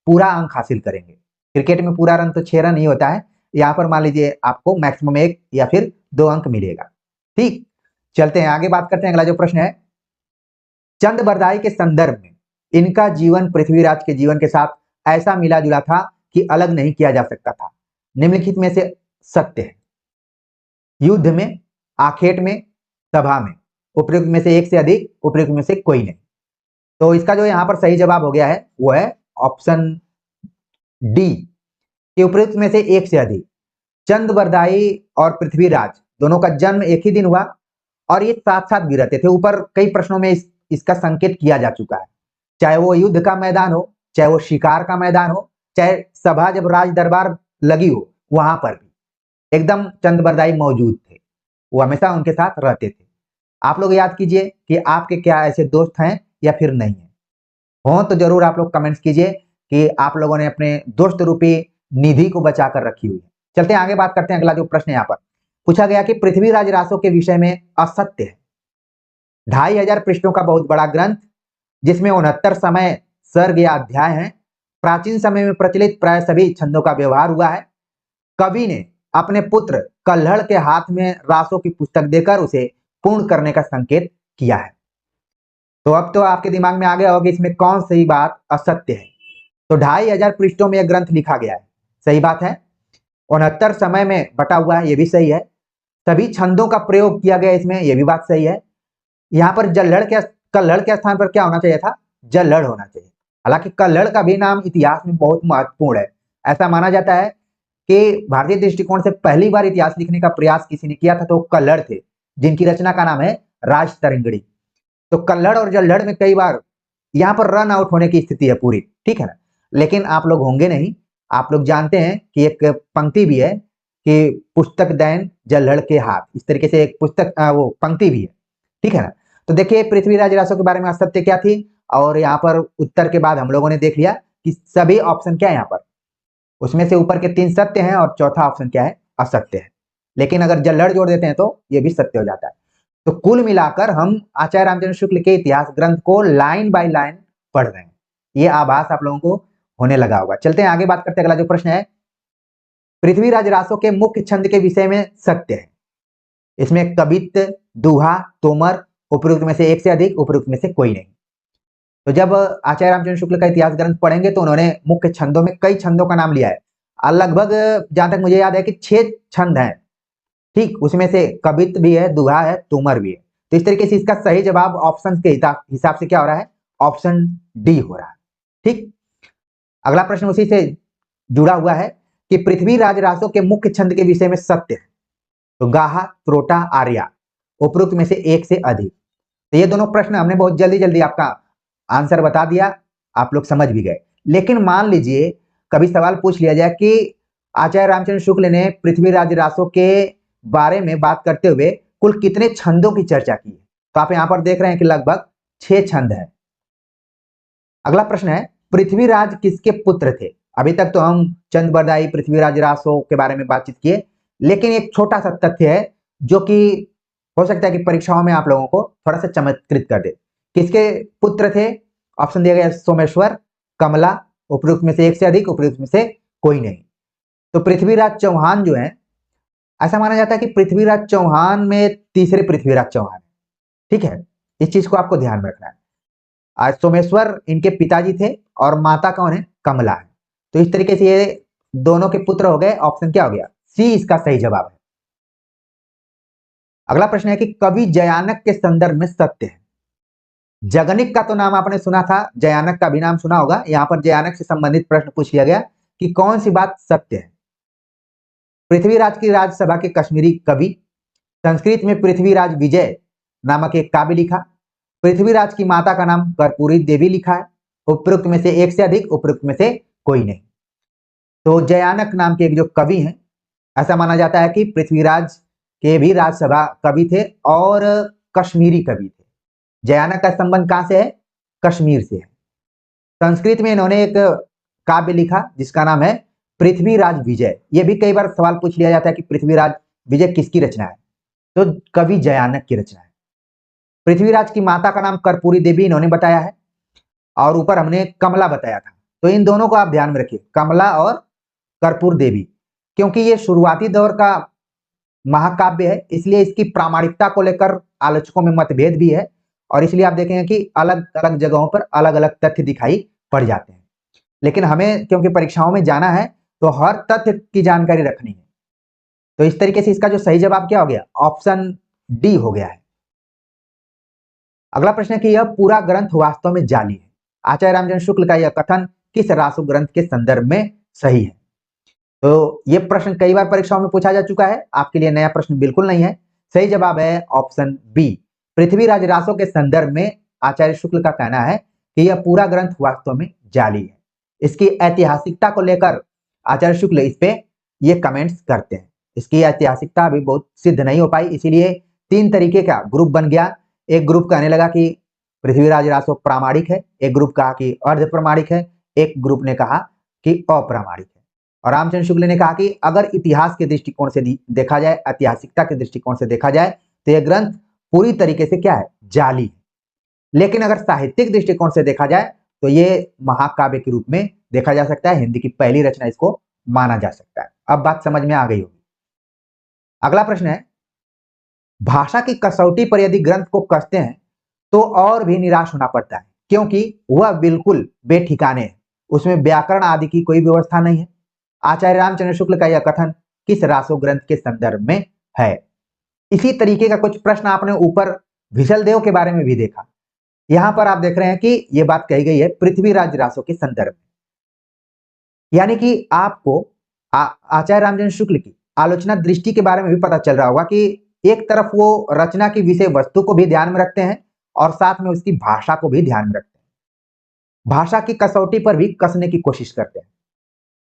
पूरा अंक हासिल करेंगे। क्रिकेट में पूरा रन तो 6 रन ही होता है, यहाँ पर मान लीजिए आपको मैक्सिमम 1 या फिर 2 अंक मिलेगा। ठीक, चलते हैं आगे, बात करते हैं। अगला जो प्रश्न है, चंद बरदाई के संदर्भ में इनका जीवन पृथ्वीराज के जीवन के साथ ऐसा मिला जुला था कि अलग नहीं किया जा सकता था। निम्नलिखित में से सत्य है। युद्ध में, आखेट में, सभा में, उपयुक्त में से एक से अधिक, उपयुक्त में से कोई नहीं। तो इसका जो यहाँ पर सही जवाब हो गया है वो है ऑप्शन डी कि उपयुक्त में से एक से अधिक। चंद बरदाई और पृथ्वीराज दोनों का जन्म एक ही दिन हुआ और ये साथ साथ भी रहते थे। ऊपर कई प्रश्नों में इसका संकेत किया जा चुका है, चाहे वो युद्ध का मैदान हो, चाहे वो शिकार का मैदान हो, चाहे सभा जब राज दरबार लगी हो, वहां पर भी एकदम चंद बरदाई मौजूद थे, वो हमेशा उनके साथ रहते थे। आप लोग याद कीजिए कि आपके क्या ऐसे दोस्त हैं या फिर नहीं है, हो तो जरूर आप लोग कमेंट्स कीजिए कि आप लोगों ने अपने दोस्त रूपी निधि को बचा कर रखी हुई है। चलते हैं आगे, बात करते हैं। अगला जो प्रश्न यहाँ पर पूछा गया कि पृथ्वीराज रासो के विषय में असत्य है। 2500 पृष्ठों का बहुत बड़ा ग्रंथ जिसमें 69 समय सर्ग या अध्याय हैं। प्राचीन समय में प्रचलित प्राय सभी छंदों का व्यवहार हुआ है। कवि ने अपने पुत्र कल्हड़ के हाथ में रासों की पुस्तक देकर उसे पूर्ण करने का संकेत किया है। तो अब तो आपके दिमाग में आ गया होगा इसमें कौन सी बात असत्य है। तो 2500 पृष्ठों में यह ग्रंथ लिखा गया है, सही बात है। 69 समय में बटा हुआ है, ये भी सही है। सभी छंदों का प्रयोग किया गया इसमें, यह भी बात सही है। यहाँ पर कल्हड़ के स्थान पर क्या होना चाहिए था? जल्लड़ होना चाहिए। हालांकि कल्हड़ का भी नाम इतिहास में बहुत महत्वपूर्ण है। ऐसा माना जाता है कि भारतीय दृष्टिकोण से पहली बार इतिहास लिखने का प्रयास किसी ने किया था तो कल्हड़ थे, जिनकी रचना का नाम है राजतरंगिणी। तो कल्हड़ और जल्लड़ में कई बार यहाँ पर रन आउट होने की स्थिति है पूरी, ठीक है ना। लेकिन आप लोग होंगे नहीं, आप लोग जानते हैं कि एक पंक्ति भी है कि पुस्तक दैन जल्लड़ के हाथ, इस तरीके से एक पुस्तक वो पंक्ति भी है, ठीक है ना। तो देखिए पृथ्वीराज रासो के बारे में असत्य क्या थी, और यहाँ पर उत्तर के बाद हम लोगों ने देख लिया कि सभी ऑप्शन क्या है यहाँ पर, उसमें से ऊपर के 3 सत्य हैं और चौथा ऑप्शन क्या है? असत्य है। लेकिन अगर जल्लड़ जोड़ देते हैं तो ये भी सत्य हो जाता है। तो कुल मिलाकर हम आचार्य रामचंद्र शुक्ल के इतिहास ग्रंथ को लाइन बाय लाइन पढ़ रहे हैं, ये आभास आप लोगों को होने लगा होगा। चलते हैं आगे, बात करते हैं। अगला जो प्रश्न है, पृथ्वीराज रासो के मुख्य छंद के विषय में सत्य है। इसमें कवित्त, दोहा, तोमर, उपयुक्त में से एक से अधिक, उपयुक्त में से कोई नहीं। तो जब आचार्य रामचंद्र शुक्ल का इतिहास ग्रंथ पढ़ेंगे तो उन्होंने मुख्य छंदों में कई छंदों का नाम लिया है। लगभग जहां तक मुझे याद है कि 6 छंद हैं, ठीक, उसमें से कवित्त भी है, दोहा है, तोमर भी है। तो इस तरीके से इसका सही जवाब ऑप्शन के हिसाब से क्या हो रहा है? ऑप्शन डी हो रहा है। ठीक, अगला प्रश्न उसी से जुड़ा हुआ है कि पृथ्वीराज रासो के मुख्य छंद के विषय में सत्य है। तो गाहा, त्रोटा, आर्या, उपयुक्त में से एक से अधिक। तो ये दोनों प्रश्न हमने बहुत जल्दी जल्दी आपका आंसर बता दिया, आप लोग समझ भी गए। लेकिन मान लीजिए कभी सवाल पूछ लिया जाए कि आचार्य रामचंद्र शुक्ल ने पृथ्वीराज रासो के बारे में बात करते हुए कुल कितने छंदों की चर्चा की है, तो आप यहां पर देख रहे हैं कि लगभग 6 छंद है। अगला प्रश्न है, पृथ्वीराज किसके पुत्र थे? अभी तक तो हम चंद बरदाई, पृथ्वीराज रासो के बारे में बातचीत किए, लेकिन एक छोटा सा तथ्य है जो कि हो सकता है कि परीक्षाओं में आप लोगों को थोड़ा सा चमत्कृत कर दे। किसके पुत्र थे? ऑप्शन दिया गया सोमेश्वर, कमला, उपयुक्त में से एक से अधिक, उपयुक्त में से कोई नहीं। तो पृथ्वीराज चौहान जो है, ऐसा माना जाता है कि पृथ्वीराज चौहान में तीसरे पृथ्वीराज चौहान, ठीक है, इस चीज को आपको ध्यान में रखना है। आज सोमेश्वर इनके पिताजी थे और माता कौन है? कमला है। तो इस तरीके से ये दोनों के पुत्र हो गए। ऑप्शन क्या हो गया? सी इसका सही जवाब है। अगला प्रश्न है कि कवि जयानक के संदर्भ में सत्य है। जगनिक का तो नाम आपने सुना था, जयानक का भी नाम सुना होगा। यहां पर जयानक से संबंधित प्रश्न पूछ लिया गया कि कौन सी बात सत्य है। पृथ्वीराज की राजसभा के कश्मीरी कवि, संस्कृत में पृथ्वीराज विजय नामक एक काव्य लिखा, पृथ्वीराज की माता का नाम कर्पूरी देवी लिखा है, उपयुक्त में से एक से अधिक, उपयुक्त में से कोई नहीं। तो जयानक नाम के एक जो कवि हैं, ऐसा माना जाता है कि पृथ्वीराज के भी राजसभा कवि थे और कश्मीरी कवि थे। जयानक का संबंध कहां से है? कश्मीर से है। संस्कृत में इन्होंने एक काव्य लिखा जिसका नाम है पृथ्वीराज विजय। ये भी कई बार सवाल पूछ लिया जाता है कि पृथ्वीराज विजय किसकी रचना है, तो कवि जयानक की रचना है। पृथ्वीराज की माता का नाम कर्पूरी देवी इन्होंने बताया है। और ऊपर हमने कमला बताया था। तो इन दोनों को आप ध्यान में रखिए, कमला और कर्पूर देवी, क्योंकि ये शुरुआती दौर का महाकाव्य है, इसलिए इसकी प्रामाणिकता को लेकर आलोचकों में मतभेद भी है, और इसलिए आप देखेंगे कि अलग अलग जगहों पर अलग अलग तथ्य दिखाई पड़ जाते हैं। लेकिन हमें क्योंकि परीक्षाओं में जाना है तो हर तथ्य की जानकारी रखनी है। तो इस तरीके से इसका जो सही जवाब क्या हो गया, ऑप्शन डी हो गया है। अगला प्रश्न है कि यह पूरा ग्रंथ वास्तव में जाली है। आचार्य रामचंद्र शुक्ल का यह कथन किस रासो ग्रंथ के संदर्भ में सही है? तो यह प्रश्न कई बार परीक्षाओं में पूछा जा चुका है, आपके लिए नया प्रश्न बिल्कुल नहीं है। सही जवाब है ऑप्शन बी, पृथ्वीराज रासो के संदर्भ में आचार्य शुक्ल का कहना है कि यह पूरा ग्रंथ वास्तव में जाली है। इसकी ऐतिहासिकता को लेकर आचार्य शुक्ल इस पे ये कमेंट्स करते हैं। इसकी ऐतिहासिकता अभी बहुत सिद्ध नहीं हो पाई, इसीलिए तीन तरीके का ग्रुप बन गया। एक ग्रुप कहने लगा कि पृथ्वीराज रासो प्रामाणिक है, एक ग्रुप कहा कि अर्ध प्रामाणिक है, एक ग्रुप ने कहा कि अप्रामाणिक है। और रामचंद्र शुक्ल ने कहा कि अगर इतिहास के दृष्टिकोण से देखा जाए, ऐतिहासिकता के दृष्टिकोण से देखा जाए, तो यह ग्रंथ पूरी तरीके से क्या है, जाली है। लेकिन अगर साहित्यिक दृष्टिकोण से देखा जाए तो ये महाकाव्य के रूप में देखा जा सकता है, हिंदी की पहली रचना इसको माना जा सकता है। अब बात समझ में आ गई होगी। अगला प्रश्न है, भाषा की कसौटी पर यदि ग्रंथ को कसते हैं तो और भी निराश होना पड़ता है, क्योंकि वह बिल्कुल बेठिकाने है, उसमें व्याकरण आदि की कोई व्यवस्था नहीं है। आचार्य रामचंद्र शुक्ल का यह कथन किस रासो ग्रंथ के संदर्भ में है? इसी तरीके का कुछ प्रश्न आपने ऊपर भिशलदेव के बारे में भी देखा। यहां पर आप देख रहे हैं कि यह बात कही गई है पृथ्वीराज रासो के संदर्भ में, यानी कि आपको आचार्य रामचंद्र शुक्ल की आलोचना दृष्टि के बारे में भी पता चल रहा होगा कि एक तरफ वो रचना की विषय वस्तु को भी ध्यान में रखते हैं और साथ में उसकी भाषा को भी ध्यान में रखते हैं, भाषा की कसौटी पर भी कसने की कोशिश करते हैं।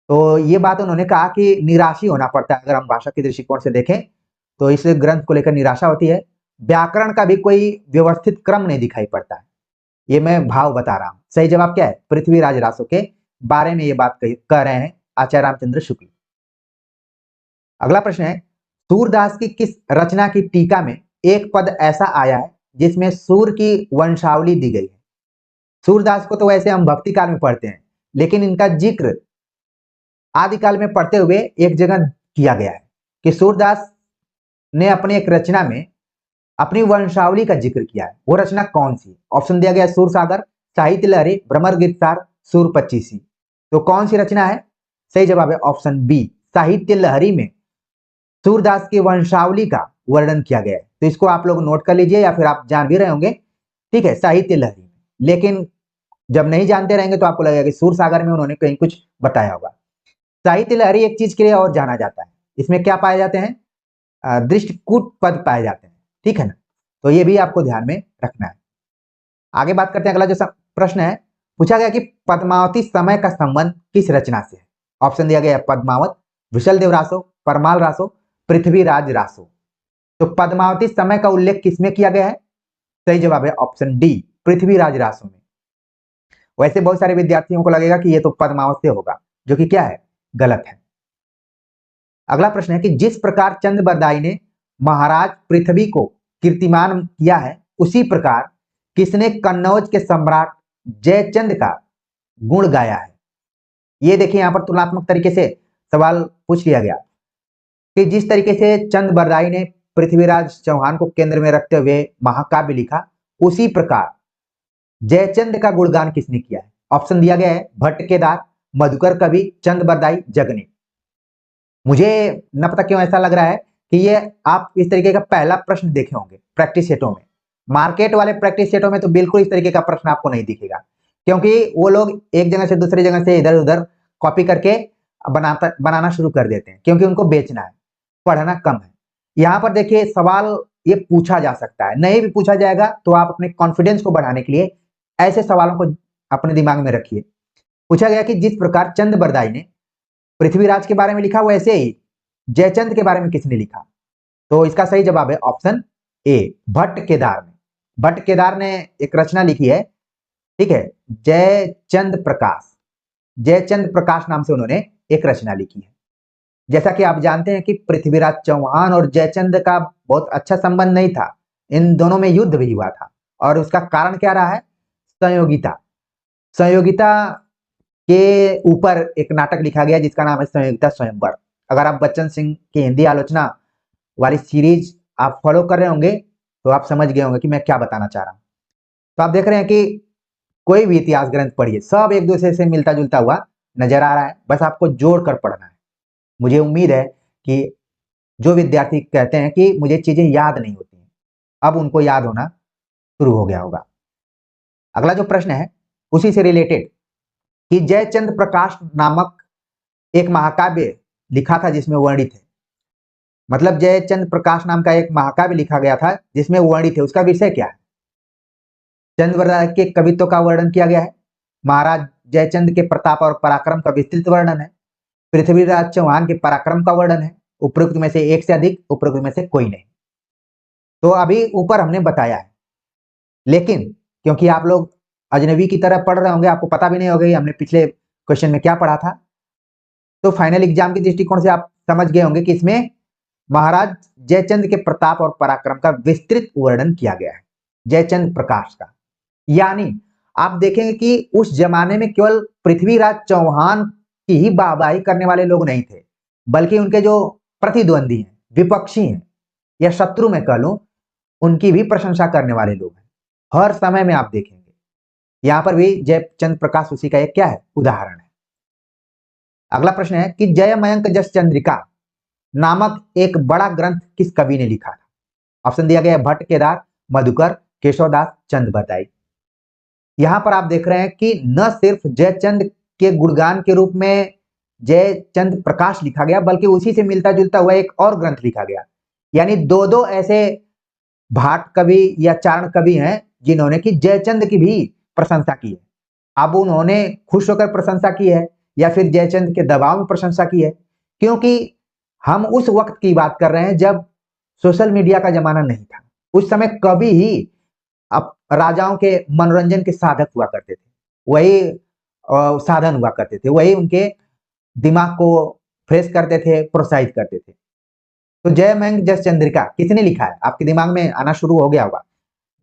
तो ये बात उन्होंने कहा कि निराशी होना पड़ता है। अगर हम भाषा के दृष्टिकोण से देखें तो इस ग्रंथ को लेकर निराशा होती है। व्याकरण का भी कोई व्यवस्थित क्रम नहीं दिखाई पड़ता है। ये मैं भाव बता रहा हूं। सही जवाब क्या है, पृथ्वीराज रासो के बारे में ये बात कह रहे हैं आचार्य रामचंद्र शुक्ल। अगला प्रश्न है, सूरदास की किस रचना की टीका में एक पद ऐसा आया है जिसमें सूर की वंशावली दी गई है? सूरदास को तो वैसे हम भक्ति काल में पढ़ते हैं, लेकिन इनका जिक्र आदिकाल में पढ़ते हुए एक जगह किया गया है कि सूरदास ने अपनी एक रचना में अपनी वंशावली का जिक्र किया है। वो रचना कौन सी? ऑप्शन दिया गया सूर सागर, साहित्य लहरी, भ्रमर गीतसार, सूर पच्चीसी। तो कौन सी रचना है? सही जवाब है ऑप्शन बी, साहित्य लहरी में सूरदास की वंशावली का वर्णन किया गया है। तो इसको आप लोग नोट कर लीजिए, या फिर आप जान भी रहे होंगे, ठीक है, साहित्य लहरी में। लेकिन जब नहीं जानते रहेंगे तो आपको लगेगा कि सूर सागर में उन्होंने कहीं कुछ बताया होगा। साहित्य लहरी एक चीज के लिए और जाना जाता है, इसमें क्या पाए जाते हैं, दृष्टिकूट पद पाए जाते हैं, ठीक है ना। तो ये भी आपको ध्यान में रखना है। आगे बात करते हैं। अगला जो प्रश्न है, पूछा गया कि पद्मावती समय का संबंध किस रचना से है? ऑप्शन दिया गया पद्मावत, विशलदेव रासो, परमाल रासो, पृथ्वीराज रासो। तो पद्मावती समय का उल्लेख किसमें किया गया है? सही जवाब है ऑप्शन डी, पृथ्वीराज रासो में। वैसे बहुत सारे विद्यार्थियों को लगेगा कि ये तो पद्मावत से होगा, जो कि क्या है, गलत है। अगला प्रश्न है कि जिस प्रकार चंद बरदाई ने महाराज पृथ्वी को कीर्तिमान किया है, उसी प्रकार किसने कन्नौज के सम्राट जयचंद का गुण गाया है? ये देखिए, यहां पर तुलनात्मक तरीके से सवाल पूछ लिया गया कि जिस तरीके से चंद बरदाई ने पृथ्वीराज चौहान को केंद्र में रखते हुए महाकाव्य लिखा, उसी प्रकार जयचंद का गुणगान किसने किया है? ऑप्शन दिया गया है भट्ट केदार, मधुकर कवि, चंद बरदाई, जगने। मुझे न पता क्यों ऐसा लग रहा है कि ये आप इस तरीके का पहला प्रश्न देखे होंगे प्रैक्टिस सेटों में। मार्केट वाले प्रैक्टिस सेटों में तो बिल्कुल इस तरीके का प्रश्न आपको नहीं दिखेगा, क्योंकि वो लोग एक जगह से दूसरी जगह से इधर उधर कॉपी करके बनाना शुरू कर देते हैं, क्योंकि उनको बेचना है, पढ़ना कम है। यहाँ पर देखिए, सवाल ये पूछा जा सकता है, नहीं भी पूछा जाएगा तो आप अपने कॉन्फिडेंस को बढ़ाने के लिए ऐसे सवालों को अपने दिमाग में रखिए। पूछा गया कि जिस प्रकार चंद बरदाई ने पृथ्वीराज के बारे में लिखा, वैसे ही जयचंद के बारे में किसने लिखा? तो इसका सही जवाब है ऑप्शन ए, भट्ट केदार ने। भट्ट केदार ने एक रचना लिखी है, ठीक है, जयचंद प्रकाश, जयचंद प्रकाश नाम से उन्होंने एक रचना लिखी है। जैसा कि आप जानते हैं कि पृथ्वीराज चौहान और जयचंद का बहुत अच्छा संबंध नहीं था, इन दोनों में युद्ध भी हुआ था, और उसका कारण क्या रहा है? संयोगिता। संयोगिता के ऊपर एक नाटक लिखा गया जिसका नाम है संयोगिता स्वयंवर। अगर आप बच्चन सिंह की हिंदी आलोचना वाली सीरीज आप फॉलो कर रहे होंगे तो आप समझ गए होंगे कि मैं क्या बताना चाह रहा हूं। तो आप देख रहे हैं कि कोई भी इतिहास ग्रंथ पढ़िए, सब एक दूसरे से मिलता जुलता हुआ नजर आ रहा है, बस आपको जोड़कर पढ़ना है। मुझे उम्मीद है कि जो विद्यार्थी कहते हैं कि मुझे चीजें याद नहीं होती हैं, अब उनको याद होना शुरू हो गया होगा। अगला जो प्रश्न है उसी से रिलेटेड, कि जयचंद्र प्रकाश नामक एक महाकाव्य लिखा था जिसमें वर्णित है, मतलब जयचंद्र प्रकाश नाम का एक महाकाव्य लिखा गया था जिसमें वर्णित है, उसका विषय क्या है? चंद्रवरदाय के कवित्व का वर्णन किया गया है, महाराज जयचंद के प्रताप और पराक्रम का विस्तृत वर्णन है, पृथ्वीराज चौहान के पराक्रम का वर्णन है, उपरोक्त में से एक से अधिक, उपरोक्त में से कोई नहीं। तो अभी ऊपर हमने बताया है, लेकिन क्योंकि आप लोग अजनबी की तरह पढ़ रहे होंगे, आपको पता भी नहीं होगा हमने पिछले क्वेश्चन में क्या पढ़ा था, तो फाइनल एग्जाम के दृष्टिकोण से आप समझ गए होंगे कि इसमें महाराज जयचंद के प्रताप और पराक्रम का विस्तृत वर्णन किया गया है, जयचंद प्रकाश का। यानी आप देखेंगे कि उस जमाने में केवल पृथ्वीराज चौहान की ही वाहवाही करने वाले लोग नहीं थे, बल्कि उनके जो प्रतिद्वंदी हैं, विपक्षी हैं, या शत्रु मैं कह लूं, उनकी भी प्रशंसा करने वाले लोग हैं। हर समय में आप देखेंगे, यहां पर भी जयचंद प्रकाश उसी का एक क्या है, उदाहरण है। अगला प्रश्न है कि जय मयंक जस चंद्रिका नामक एक बड़ा ग्रंथ किस कवि ने लिखा था? ऑप्शन दिया गया है भट्ट केदार, मधुकर, केशवदास, चंद बताई। यहां पर आप देख रहे हैं कि न सिर्फ जयचंद के गुणगान के रूप में जयचंद प्रकाश लिखा गया, बल्कि उसी से मिलता जुलता हुआ एक और ग्रंथ लिखा गया। यानी दो दो ऐसे भाट कवि या चारण कवि हैं जिन्होंने कि जयचंद की भी प्रशंसा की है। अब उन्होंने खुश होकर प्रशंसा की है या फिर जयचंद के दबाव में प्रशंसा की है, क्योंकि हम उस वक्त की बात कर रहे हैं जब सोशल मीडिया का जमाना नहीं था। उस समय कवि ही अब राजाओं के मनोरंजन के साधक हुआ करते थे, वही साधन हुआ करते थे, वही उनके दिमाग को फ्रेश करते थे, प्रोत्साहित करते थे। तो जय मयंक जस चंद्रिका किसने लिखा है? आपके दिमाग में आना शुरू हो गया होगा।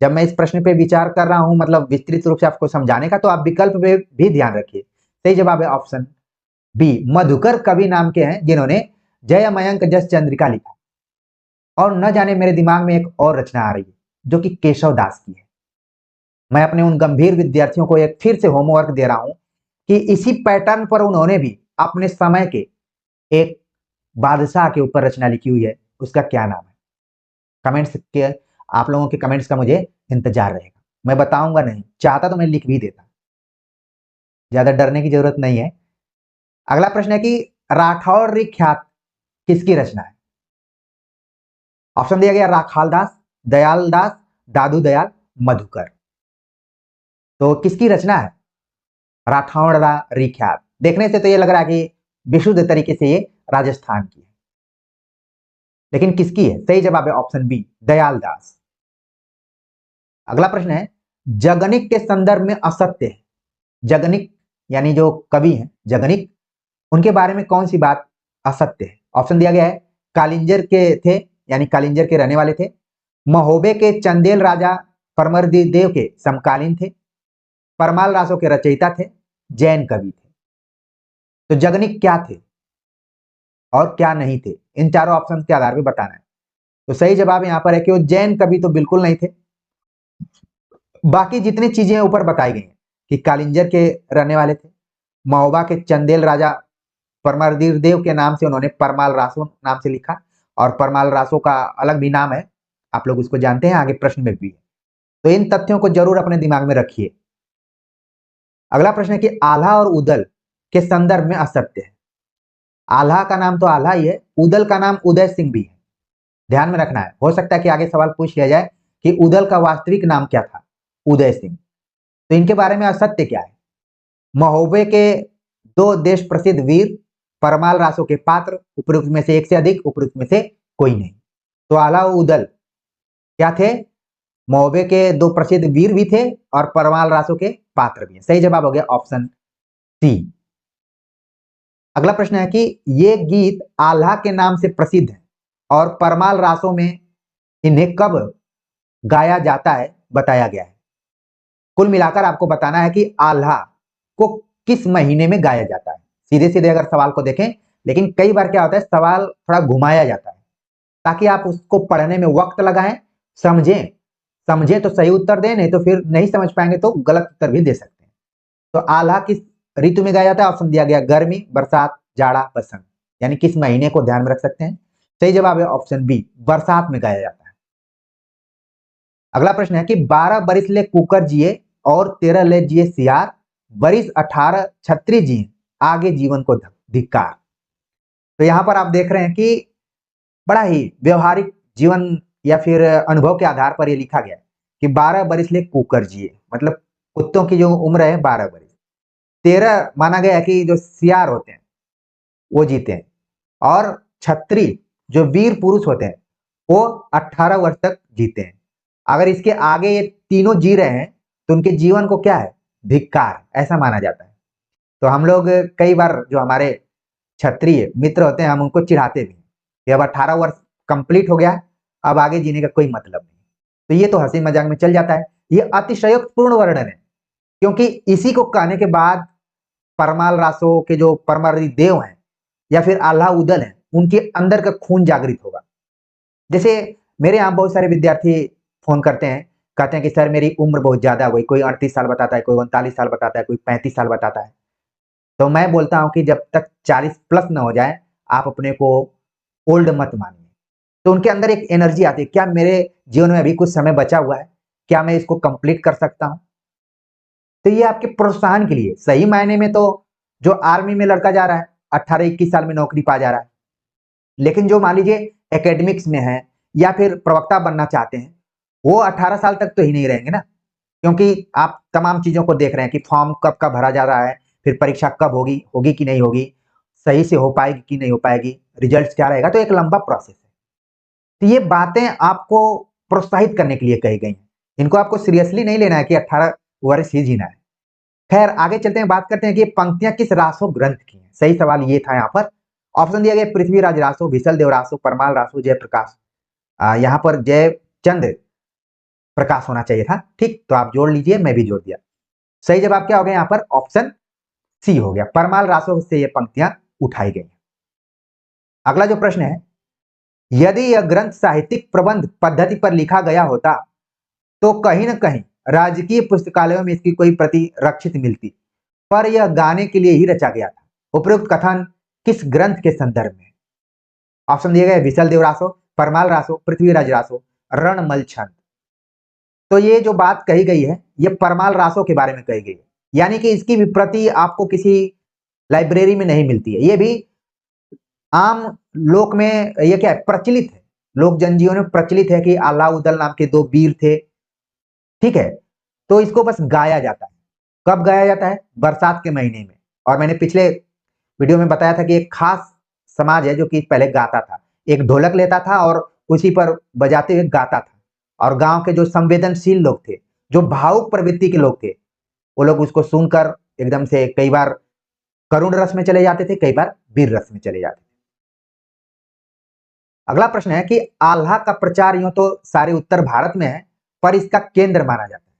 जब मैं इस प्रश्न पे विचार कर रहा हूं, मतलब विस्तृत रूप से आपको समझाने का, तो आप विकल्प पे भी ध्यान रखिए। सही जवाब है ऑप्शन बी, मधुकर कवि नाम के हैं जिन्होंने जय मयंक जस चंद्रिका लिखा। और न जाने मेरे दिमाग में एक और रचना आ रही है जो कि केशव दास की है। मैं अपने उन गंभीर विद्यार्थियों को एक फिर से होमवर्क दे रहा हूं कि इसी पैटर्न पर उन्होंने भी अपने समय के एक बादशाह के ऊपर रचना लिखी हुई है, उसका क्या नाम है? कमेंट्स के, आप लोगों के कमेंट्स का मुझे इंतजार रहेगा। मैं बताऊंगा नहीं, चाहता तो मैं लिख भी देता, ज्यादा डरने की जरूरत नहीं है। अगला प्रश्न है कि राठौर ख्यात किसकी रचना है? ऑप्शन दिया गया राखाल दास, दयाल दास, दादू दयाल, मधुकर। तो किसकी रचना है राठौर ख्यात? देखने से तो ये लग रहा है कि विशुद्ध तरीके से ये राजस्थान की है, लेकिन किसकी है? सही जवाब है ऑप्शन बी, दयाल दास। अगला प्रश्न है जगनिक के संदर्भ में असत्य है। जगनिक यानी जो कवि हैं जगनिक, उनके बारे में कौन सी बात असत्य है? ऑप्शन दिया गया है कालिंजर के थे, यानी कालिंजर के रहने वाले थे, महोबे के चंदेल राजा परमर्दी देव के समकालीन थे, परमाल रासों के रचयिता थे, जैन कवि थे। तो जगनिक क्या थे और क्या नहीं थे, इन चारों ऑप्शन के आधार पर बताना है। तो सही जवाब यहां पर है कि वो जैन कवि तो बिल्कुल नहीं थे। बाकी जितनी चीजें ऊपर बताई गई हैं कि कालिंजर के रहने वाले थे, महोबा के चंदेल राजा परमर्दीर देव के नाम से उन्होंने परमाल रासो नाम से लिखा, और परमाल रासो का अलग भी नाम है, आप लोग उसको जानते हैं, आगे प्रश्न में भी है। तो इन तथ्यों को जरूर अपने दिमाग में रखिए। अगला प्रश्न है कि आल्हा और उदल के संदर्भ में असत्य है। आल्हा का नाम तो आल्हा ही है, उदल का नाम उदय सिंह भी है, ध्यान में रखना है। हो सकता है कि आगे सवाल पूछ लिया जाए कि उदल का वास्तविक नाम क्या था, उदय सिंह। तो इनके बारे में असत्य क्या है? महोबे के दो देश प्रसिद्ध वीर, परमाल रासों के पात्र, उपयुक्त में से एक से अधिक, उपयुक्त में से कोई नहीं। तो आल्हा और उदल क्या थे? महोबे के दो प्रसिद्ध वीर भी थे और परमाल रासों के पात्र भी हैं। सही जवाब हो गया ऑप्शन सी। अगला प्रश्न है कि ये गीत आल्हा के नाम से प्रसिद्ध है और परमाल रासों में इन्हें कब गाया जाता है बताया गया है। कुल मिलाकर आपको बताना है कि आल्हा को किस महीने में गाया जाता है? सीधे सीधे अगर सवाल को देखें, लेकिन कई बार क्या होता है सवाल थोड़ा घुमाया जाता है ताकि आप उसको पढ़ने में वक्त लगाएं, समझें समझें तो सही उत्तर दें, नहीं तो फिर नहीं समझ पाएंगे तो गलत उत्तर भी दे सकते हैं। तो आल्हा किस ऋतु में गाया जाता है? ऑप्शन दिया गया गर्मी, बरसात, जाड़ा, बसंत, यानी किस महीने को ध्यान में रख सकते हैं। सही जवाब है ऑप्शन बी, बरसात में गाया जाता है। अगला प्रश्न है कि 12 बरिस ले कुकर जिए और 13 ले जिए सियार, बरिस 18 छत्री जिए, आगे जीवन को धिक्कार। तो यहां पर आप देख रहे हैं कि बड़ा ही व्यवहारिक जीवन या फिर अनुभव के आधार पर यह लिखा गया है कि 12 बरिस ले कुकर जिए, मतलब कुत्तों की जो उम्र है 12 बरिस। 13 माना गया है कि जो सियार होते हैं वो जीते हैं, और छत्री जो वीर पुरुष होते हैं वो 18 वर्ष तक जीते हैं। अगर इसके आगे ये तीनों जी रहे हैं तो उनके जीवन को क्या है? धिक्कार, ऐसा माना जाता है। तो हम लोग कई बार जो हमारे क्षत्रिय मित्र होते हैं हम उनको चिढ़ाते भी कि अब 18 वर्ष कंप्लीट हो गया, अब आगे जीने का कोई मतलब नहीं। तो ये तो हंसी मजाक में चल जाता है, ये अतिशयोक्तिपूर्ण वर्णन है, क्योंकि इसी को कहने के बाद परमाल रासो के जो परमारधी देव हैं या फिर आल्हा उदल हैं, उनके अंदर का खून जागृत होगा। जैसे मेरे यहाँ बहुत सारे विद्यार्थी फोन करते हैं, कहते हैं कि सर मेरी उम्र बहुत ज्यादा हो गई, कोई 38 साल बताता है, कोई 39 साल बताता है, कोई 35 साल बताता है। तो मैं बोलता हूं कि जब तक 40 प्लस न हो जाए आप अपने को ओल्ड मत मानिए। तो उनके अंदर एक एनर्जी आती है, क्या मेरे जीवन में अभी कुछ समय बचा हुआ है, क्या मैं इसको कंप्लीट कर सकता हूं? तो ये आपके प्रोत्साहन के लिए, सही मायने में तो जो आर्मी में लड़का जा रहा है 18-21 साल में नौकरी पा जा रहा है, लेकिन जो मान लीजिए एकेडमिक्स में है या फिर प्रवक्ता बनना चाहते हैं, वो 18 साल तक तो ही नहीं रहेंगे ना, क्योंकि आप तमाम चीजों को देख रहे हैं कि फॉर्म कब का भरा जा रहा है, फिर परीक्षा कब होगी, होगी कि नहीं होगी, सही से हो पाएगी कि नहीं हो पाएगी, रिजल्ट क्या रहेगा, तो एक लंबा प्रोसेस है। तो ये बातें आपको प्रोत्साहित करने के लिए कही गई हैं, इनको आपको सीरियसली नहीं लेना है कि 18 वर्ष ही जीना है। खैर आगे चलते हैं, बात करते हैं कि पंक्तियां किस रासो ग्रंथ की हैं। सही सवाल ये था यहाँ पर। ऑप्शन दिया गया पृथ्वीराज रासो, विशल देव रासो, परमाल रासो, जयप्रकाश। यहाँ पर जयचंद प्रकाश होना चाहिए था, ठीक, तो आप जोड़ लीजिए, मैं भी जोड़ दिया। सही जवाब क्या हो गया यहाँ पर? ऑप्शन सी हो गया, परमाल रासो से ये पंक्तियां उठाई गई। अगला जो प्रश्न है, यदि यह ग्रंथ साहित्यिक प्रबंध पद्धति पर लिखा गया होता तो कहीं ना कहीं राजकीय पुस्तकालयों में इसकी कोई प्रति रक्षित मिलती, पर यह गाने के लिए ही रचा गया था। उपयुक्त कथन किस ग्रंथ के संदर्भ में? ऑप्शन दिए गए विशल देव रासो, परमाल रासो, पृथ्वीराज रासो, रणमल छंद। तो ये जो बात कही गई है ये परमाल रासो के बारे में कही गई है, यानी कि इसकी विप्रति आपको किसी लाइब्रेरी में नहीं मिलती है, ये भी आम लोक में ये क्या है, प्रचलित है, लोक जनजीवन में प्रचलित है कि आल्हा उदल नाम के 2 वीर थे, ठीक है। तो इसको बस गाया जाता है। कब गाया जाता है? बरसात के महीने में। और मैंने पिछले वीडियो में बताया था कि एक खास समाज है जो कि पहले गाता था, एक ढोलक लेता था और उसी पर बजाते हुए गाता था, और गांव के जो संवेदनशील लोग थे, जो भावुक प्रवृत्ति के लोग थे, वो लोग उसको सुनकर एकदम से कई बार करुण रस में चले जाते थे, कई बार वीर रस में चले जाते थे। अगला प्रश्न है कि आल्हा का प्रचार यूं तो सारे उत्तर भारत में है, पर इसका केंद्र माना जाता है।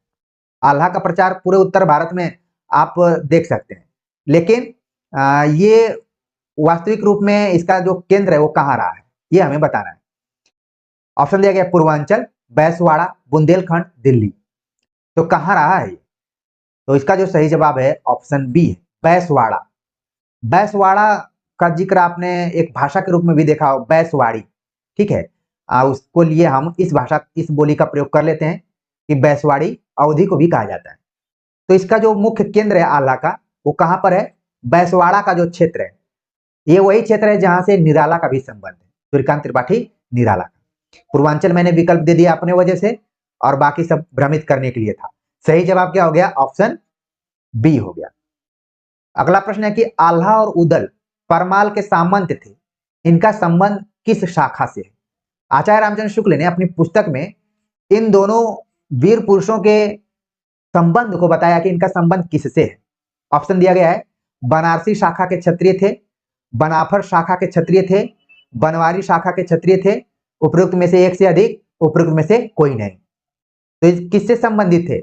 आल्हा का प्रचार पूरे उत्तर भारत में आप देख सकते हैं, लेकिन ये वास्तविक रूप में इसका जो केंद्र है वो कहाँ रहा है, ये हमें बताना है। ऑप्शन दिया गया पूर्वांचल, बैसवाड़ा, बुंदेलखंड, दिल्ली। तो कहाँ रहा है ये? तो इसका जो सही जवाब है ऑप्शन बी है, बैसवाड़ा। बैसवाड़ा का जिक्र आपने एक भाषा के रूप में भी देखा हो, बैसवाड़ी, ठीक है। उसको लिए हम इस भाषा, इस बोली का प्रयोग कर लेते हैं कि बैसवाड़ी अवधि को भी कहा जाता है। तो इसका जो मुख्य केंद्र है आल्हा का, वो कहां पर है? बैसवाड़ा का जो क्षेत्र है, ये वही क्षेत्र है जहां से निराला का भी संबंध है, सूर्यकांत त्रिपाठी निराला का। पूर्वांचल मैंने विकल्प दे दिया अपने वजह से, और बाकी सब भ्रमित करने के लिए था। सही जवाब क्या हो गया? ऑप्शन बी हो गया। अगला प्रश्न है कि आल्हा और उदल परमाल के सामंत थे, इनका संबंध किस शाखा से है? आचार्य रामचंद्र शुक्ल ने अपनी पुस्तक में इन दोनों वीर पुरुषों के संबंध को बताया कि इनका संबंध किससे है। ऑप्शन दिया गया है बनारसी शाखा के क्षत्रिय थे, बनाफर शाखा के क्षत्रिय थे, बनवारी शाखा के क्षत्रिय थे, उपयुक्त में से एक से अधिक, उपयुक्त में से कोई नहीं। तो किससे संबंधित थे?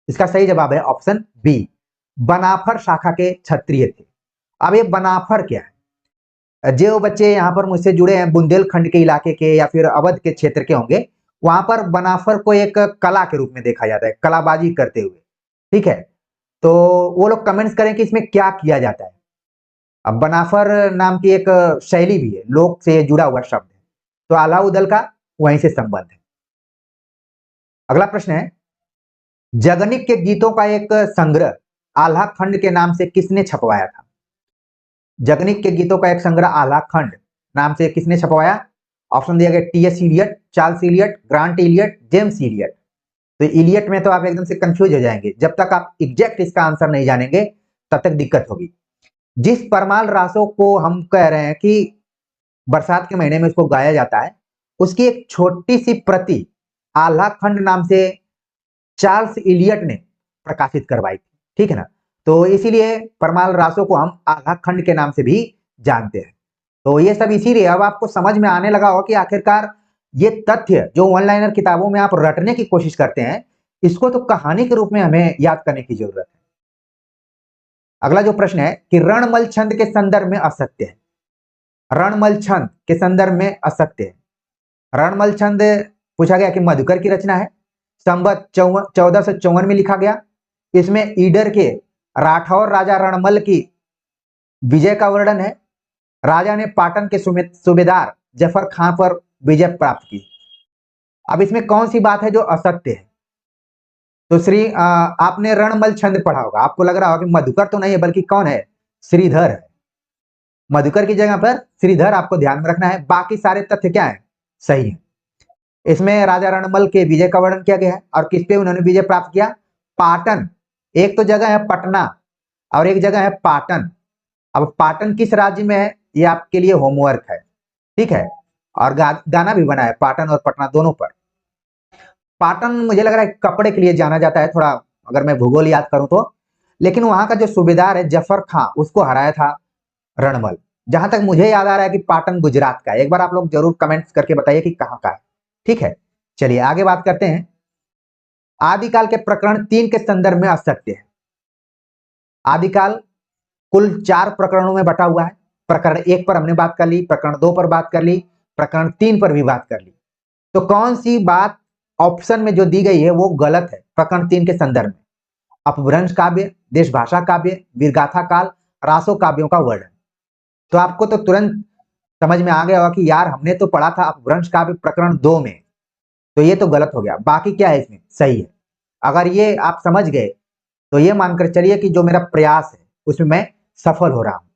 इसका सही जवाब है ऑप्शन बी, बनाफर शाखा के क्षत्रिय थे। अब ये बनाफर क्या है? जो बच्चे यहाँ पर मुझसे जुड़े हैं बुंदेलखंड के इलाके के या फिर अवध के क्षेत्र के होंगे, वहां पर बनाफर को एक कला के रूप में देखा जाता है, कलाबाजी करते हुए। ठीक है, तो वो लोग कमेंट्स करें कि इसमें क्या किया जाता है। अब बनाफर नाम की एक शैली भी है, लोक से जुड़ा हुआ शब्द है, तो आल्हा उदल का वहीं से संबंध है। अगला प्रश्न है, जगनिक के गीतों का एक संग्रह आल्हा खंड के नाम से किसने छपवाया था? जगनिक के गीतों का एक संग्रह आल्हा खंड नाम से किसने छपवाया? ऑप्शन दिया गया T S. Eliot, Charles Eliot, Grant Eliot, James Eliot. तो इलियट में तो आप एकदम से कंफ्यूज हो जाएंगे, जब तक आप एग्जैक्ट इसका आंसर नहीं जानेंगे तब तक दिक्कत होगी। जिस परमाल रासों को हम कह रहे हैं कि बरसात के महीने में उसको गाया जाता है, उसकी एक छोटी सी प्रति आल्हा खंड नाम से चार्ल्स इलियट ने प्रकाशित करवाई थी। ठीक है ना, तो इसीलिए परमाल रासों को हम आल्हा खंड के नाम से भी जानते हैं। तो ये सब इसीलिए अब आपको समझ में आने लगा हो कि आखिरकार ये तथ्य जो ऑनलाइनर किताबों में आप रटने की कोशिश करते हैं, इसको तो कहानी के रूप में हमें याद करने की जरूरत है। अगला जो प्रश्न है कि रणमल छंद के संदर्भ में असत्य है। रणमल छंद के संदर्भ में असत्य है। रणमल छंद पूछा गया कि मधुकर की रचना है, संवत 1454 में लिखा गया। इसमें ईडर के राठौर राजा रणमल की विजय का वर्णन है। राजा ने पाटन के सूबेदार जफर खां पर विजय प्राप्त की। अब इसमें कौन सी बात है जो असत्य है? तो आपने रणमल छंद पढ़ा होगा, आपको लग रहा होगा कि मधुकर तो नहीं है बल्कि कौन है? श्रीधर है। मधुकर की जगह पर श्रीधर आपको ध्यान में रखना है, बाकी सारे तथ्य क्या है? सही है। इसमें राजा रणमल के विजय का वर्णन किया गया है और किस पे उन्होंने विजय प्राप्त किया? पाटन। एक तो जगह है पटना और एक जगह है पाटन। अब पाटन किस राज्य में है ये आपके लिए होमवर्क है। ठीक है, और गाना भी बना है पाटन और पटना दोनों पर। पाटन मुझे लग रहा है कपड़े के लिए जाना जाता है थोड़ा, अगर मैं भूगोल याद करूं तो, लेकिन वहां का जो सूबेदार है जफर खां, उसको हराया था रणमल। जहां तक मुझे याद आ रहा है कि पाटन गुजरात का है। एक बार आप लोग जरूर कमेंट्स करके बताइए कि कहां का है। ठीक है, चलिए आगे बात करते हैं। आदिकाल के प्रकरण 3 के संदर्भ में असत्य है। आदिकाल कुल 4 प्रकरणों में बटा हुआ है। प्रकरण 1 पर हमने बात कर ली, प्रकरण 2 पर बात कर ली, प्रकरण 3 पर भी बात कर ली। तो कौन सी बात ऑप्शन में जो दी गई है वो गलत है? प्रकरण 3 के संदर्भ में अपभ्रंश काव्य, देशभाषा काव्य, वीरगाथा काल, रासो काव्यों का वर्णन। तो आपको तो तुरंत समझ में आ गया होगा कि यार हमने तो पढ़ा था अपभ्रंश काव्य प्रकरण 2 में, तो ये तो गलत हो गया। बाकी क्या है इसमें? सही है। अगर ये आप समझ गए तो ये मानकर चलिए कि जो मेरा प्रयास है उसमें मैं सफल हो रहा हूं।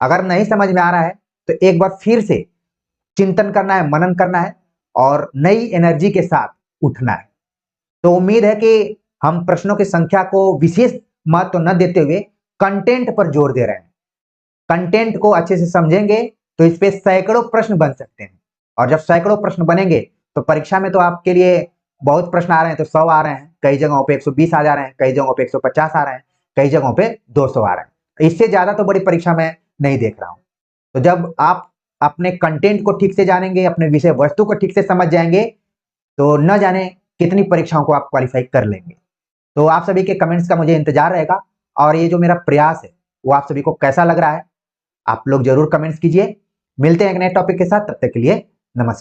अगर नहीं समझ में आ रहा है तो एक बार फिर से चिंतन करना है, मनन करना है और नई एनर्जी के साथ उठना है। तो उम्मीद है कि हम प्रश्नों की संख्या को विशेष महत्व न देते हुए कंटेंट पर जोर दे रहे हैं। कंटेंट को अच्छे से समझेंगे तो इस पे सैकड़ों प्रश्न बन सकते हैं, और जब सैकड़ों प्रश्न बनेंगे तो परीक्षा में तो आपके लिए बहुत प्रश्न आ रहे हैं, तो 100 आ रहे हैं, कई जगहों पे 120 आ जा रहे हैं, कई जगहों पे 150 आ रहे हैं, कई जगहों पे 200 आ रहे हैं। इससे ज्यादा तो बड़ी परीक्षा में नहीं देख रहा हूं। तो जब आप अपने कंटेंट को ठीक से जानेंगे, अपने विषय वस्तु को ठीक से समझ जाएंगे, तो न जाने कितनी परीक्षाओं को आप क्वालिफाई कर लेंगे। तो आप सभी के कमेंट्स का मुझे इंतजार रहेगा, और ये जो मेरा प्रयास है वो आप सभी को कैसा लग रहा है आप लोग जरूर कमेंट्स कीजिए। मिलते हैं एक नए टॉपिक के साथ, तब तक के लिए नमस्कार।